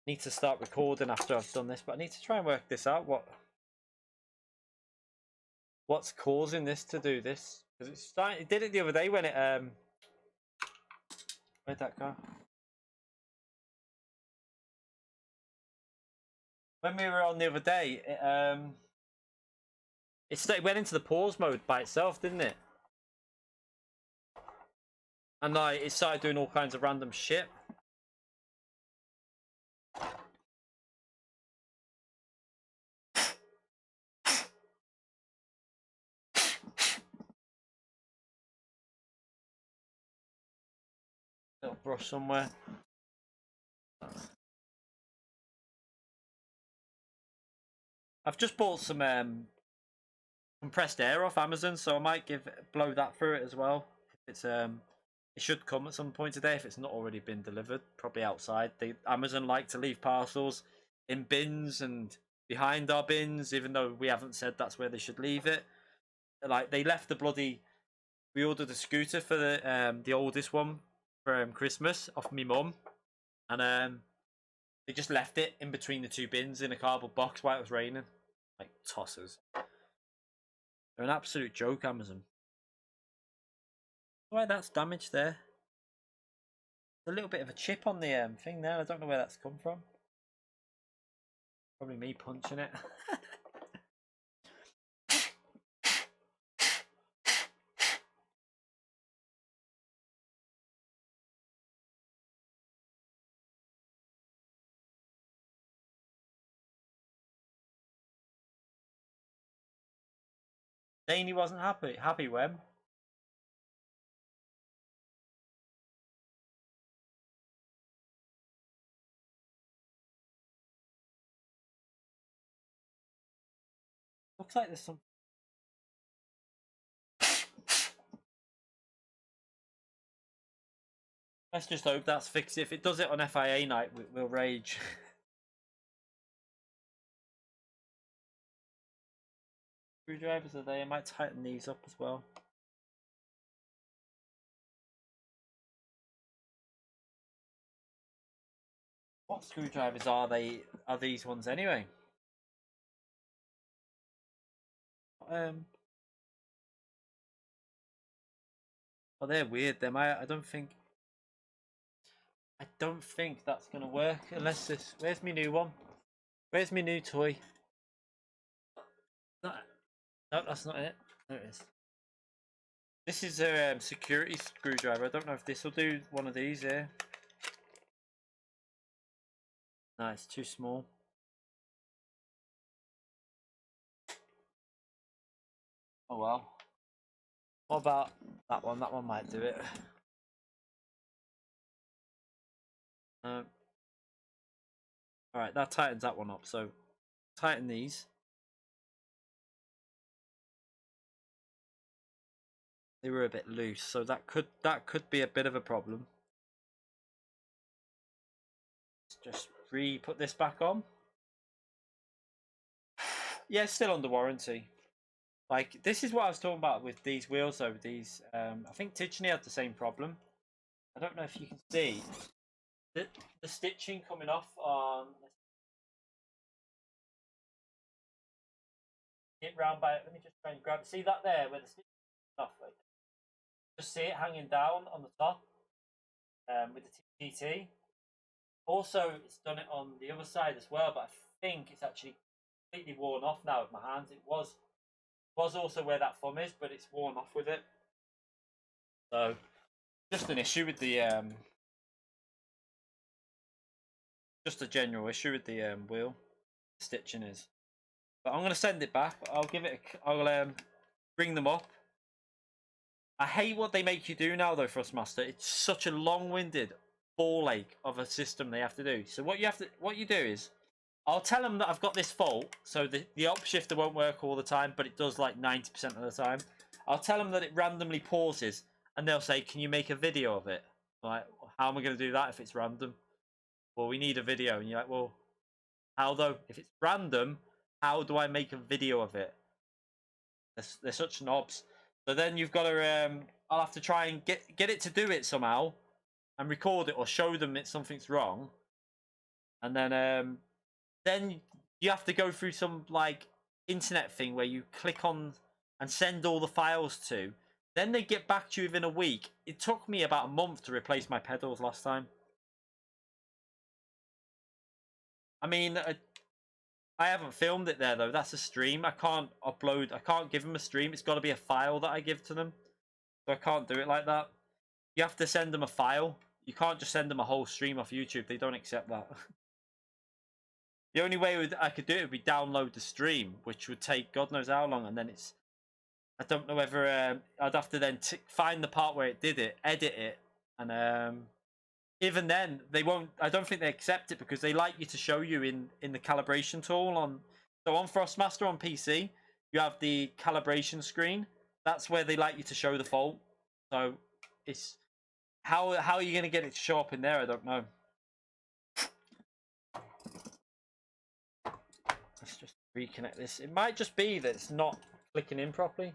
Need to start recording after I've done this, but I need to try and work this out. What's causing this to do this? Because it did it the other day when it where'd that go? when we were on the other day, it went into the pause mode by itself, didn't it? And like it started doing all kinds of random shit. Little brush somewhere. I've just bought some compressed air off Amazon, so I might blow that through it as well. It's it should come at some point today if it's not already been delivered. Probably outside. Amazon like to leave parcels in bins and behind our bins, even though we haven't said that's where they should leave it. Like they left the bloody. We ordered a scooter for the oldest one for Christmas off me mum, and they just left it in between the two bins in a cardboard box while it was raining, like tossers. They're an absolute joke, Amazon. Why that's damaged there? A little bit of a chip on the thing there. I don't know where that's come from. Probably me punching it. Daney wasn't happy. Happy when? Looks like there's some. Let's just hope that's fixed. If it does it on FIA night, we'll rage. Screwdrivers are there. I might tighten these up as well. What screwdrivers are they? Are these ones anyway? Oh, they're weird. They might. I don't think that's gonna work unless this. Where's my new one? Where's my new toy? No, that's not it. There it is. This is a security screwdriver. I don't know if this will do one of these here. No, it's too small. Oh well. What about that one? That one might do it. Alright, that tightens that one up. So tighten these. They were a bit loose, so that could be a bit of a problem. Let's just put this back on. Yeah, it's still under warranty. Like this is what I was talking about with these wheels though. These I think Tichney had the same problem. I don't know if you can see the stitching coming off on it round by. Let me just try and grab it. See that there where the stitching off, like, just see it hanging down on the top with the TT. Also, it's done it on the other side as well, but I think it's actually completely worn off now with my hands. It was also where that thumb is, but it's worn off with it. So, just an issue with the just a general issue with the wheel stitching is. But I'm gonna send it back. I'll give it. I'll bring them up. I hate what they make you do now, though, Thrustmaster. It's such a long-winded ball ache of a system they have to do. So what you do is, I'll tell them that I've got this fault, so the op shifter won't work all the time, but it does like 90% of the time. I'll tell them that it randomly pauses, and they'll say, "Can you make a video of it?" Like, how am I going to do that if it's random? Well, we need a video, and you're like, well, how though? If it's random, how do I make a video of it? They're such knobs. So then you've got to, I'll have to try and get it to do it somehow, and record it or show them that something's wrong, and then you have to go through some like internet thing where you click on and send all the files to. Then they get back to you within a week. It took me about a month to replace my pedals last time. I mean, I haven't filmed it there though. That's a stream. I can't upload. I can't give them a stream. It's got to be a file that I give to them. So I can't do it like that. You have to send them a file. You can't just send them a whole stream off YouTube. They don't accept that. The only way I could do it would be download the stream, which would take God knows how long, and then it's. I don't know whether I'd have to then find the part where it did it, edit it, and even then they won't. I don't think they accept it because they like you to show you in the calibration tool on. So on Thrustmaster on PC, you have the calibration screen. That's where they like you to show the fault. So it's how are you going to get it to show up in there? I don't know. Let's just reconnect this. It might just be that it's not clicking in properly.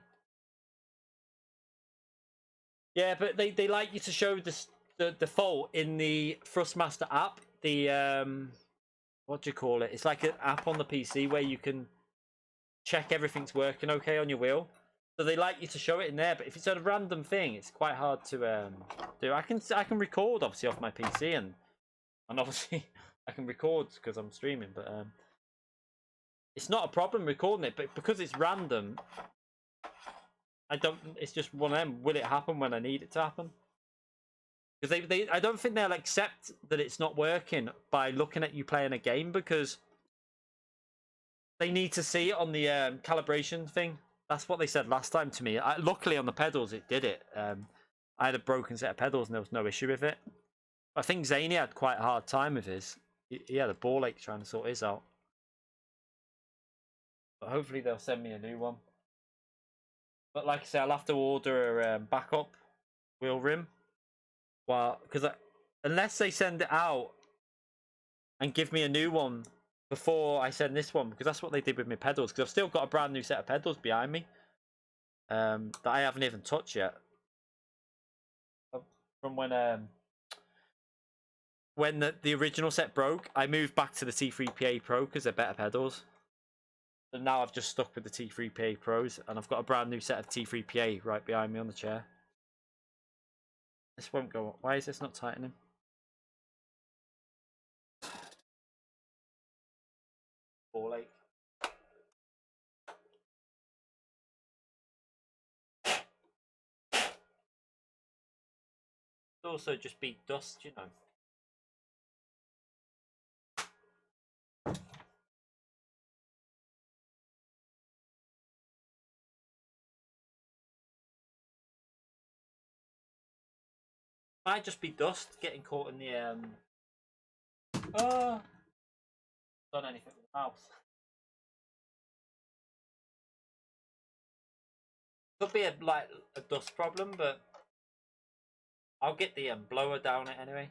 Yeah, but they like you to show the fault in the Thrustmaster app. The what do you call it? It's like an app on the PC where you can check everything's working okay on your wheel. So they like you to show it in there. But if it's a random thing, it's quite hard to do. I can record obviously off my PC and obviously I can record because I'm streaming, but it's not a problem recording it. But because it's random, I don't. It's just one of them. Will it happen when I need it to happen? Because I don't think they'll accept that it's not working by looking at you playing a game because they need to see it on the calibration thing. That's what they said last time to me. Luckily on the pedals it did it. I had a broken set of pedals and there was no issue with it. I think Zany had quite a hard time with his. He had a ball ache trying to sort his out. But hopefully they'll send me a new one. But like I say, I'll have to order a backup wheel rim. Well, because unless they send it out and give me a new one before I send this one, because that's what they did with my pedals. Because I've still got a brand new set of pedals behind me that I haven't even touched yet. From when the original set broke, I moved back to the T3PA Pro because they're better pedals. And now I've just stuck with the T3PA Pros, and I've got a brand new set of T3PA right behind me on the chair. This won't go up. Why is this not tightening? Ball ache. Also just be dust, you know. Might just be dust getting caught in the done anything with the mouse. Could be a dust problem, but I'll get the blower down it anyway.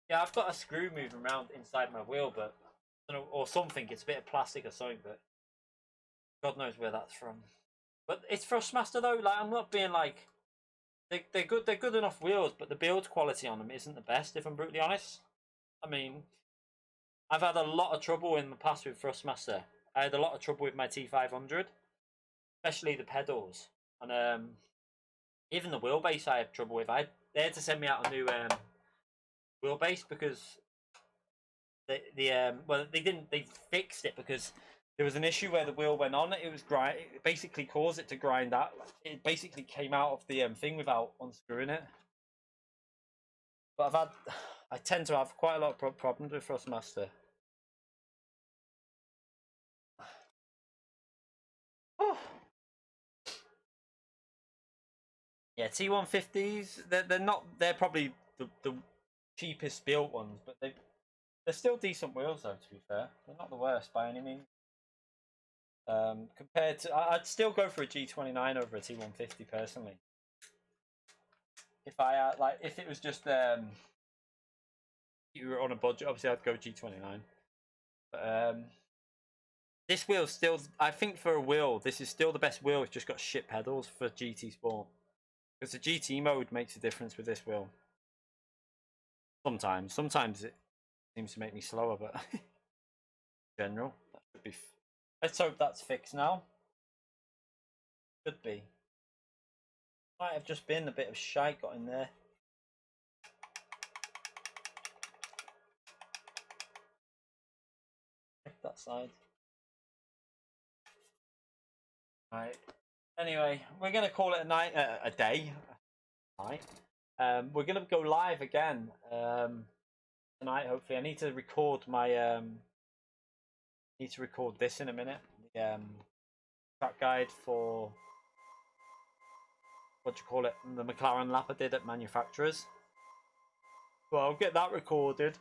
Yeah, I've got a screw moving around inside my wheel, but I don't know, or something. It's a bit of plastic or something, but God knows where that's from. But it's Thrustmaster though. Like I'm not being like they're good. They're good enough wheels, but the build quality on them isn't the best. If I'm brutally honest, I mean, I've had a lot of trouble in the past with Thrustmaster. I had a lot of trouble with my T500, especially the pedals, and even the wheelbase I had trouble with. They had to send me out a new wheelbase because they fixed it because there was an issue where the wheel went on. It was it basically caused it to grind out. It basically came out of the thing without unscrewing it. But I tend to have quite a lot of problems with Thrustmaster. Oh. Yeah, T150s. They're probably the cheapest built ones, but they're still decent wheels though. To be fair, they're not the worst by any means. Compared to, I'd still go for a G29 over a T150 personally. If I if it was just you were on a budget, obviously I'd go G29. But this wheel's still, I think for a wheel, this is still the best wheel. It's just got shit pedals for GT Sport. Because the GT mode makes a difference with this wheel. Sometimes it seems to make me slower, but in general, that should be. Let's hope that's fixed now. Should be. Might have just been a bit of shite got in there. that side. Right. Anyway, we're gonna call it a night, a day. Night. We're gonna go live again tonight. Hopefully, I need to record my need to record this in a minute. The track guide for what do you call it? The McLaren lap I did at manufacturers. Well, I'll get that recorded,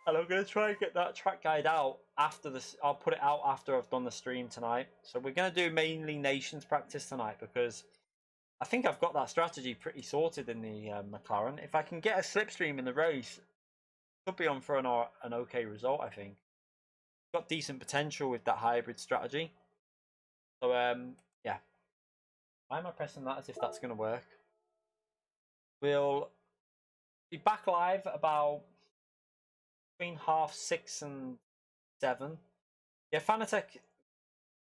and I'm gonna try and get that track guide out after this. I'll put it out after I've done the stream tonight. So we're gonna do mainly nations practice tonight because I think I've got that strategy pretty sorted in the McLaren. If I can get a slipstream in the race, could be on for an okay result. I think got decent potential with that hybrid strategy. So yeah. Why am I pressing that as if that's going to work? We'll be back live about between 6:30 and 7. Yeah, Fanatec,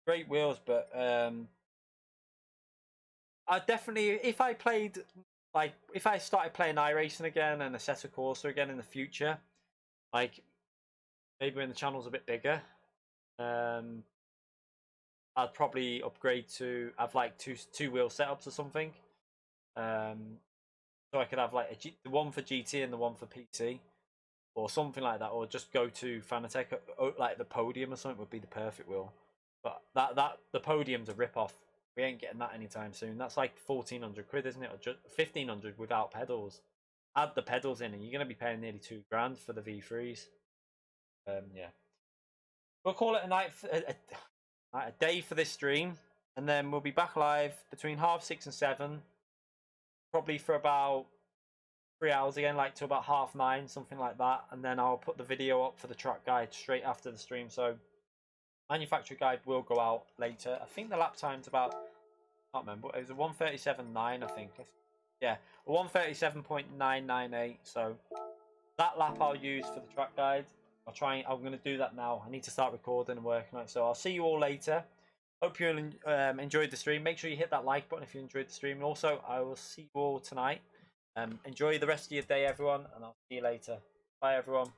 great wheels, but I definitely, if I played, like, if I started playing iRacing again and Assetto Corsa again in the future, like, maybe when the channel's a bit bigger, I'd probably upgrade to have like two wheel setups or something. So I could have like the one for GT and the one for PC, or something like that, or just go to Fanatec, like the Podium or something would be the perfect wheel. But the Podium's a rip off. We ain't getting that anytime soon. That's like 1,400 quid, isn't it? Or just 1,500 without pedals. Add the pedals in, and you're gonna be paying nearly £2,000 for the V3s. Yeah, we'll call it a night, a day for this stream, and then we'll be back live between 6:30 and 7, probably for about 3 hours again, like to about 9:30, something like that. And then I'll put the video up for the track guide straight after the stream. So manufacturer guide will go out later. I think the lap time's about, I can't remember, it was a 1:37.9, I think. Yeah, a 1:37.998. So that lap I'll use for the track guide. I'm going to do that now. I need to start recording and working on it. So I'll see you all later. Hope you enjoyed the stream. Make sure you hit that like button if you enjoyed the stream. And also, I will see you all tonight. Enjoy the rest of your day, everyone, and I'll see you later. Bye, everyone.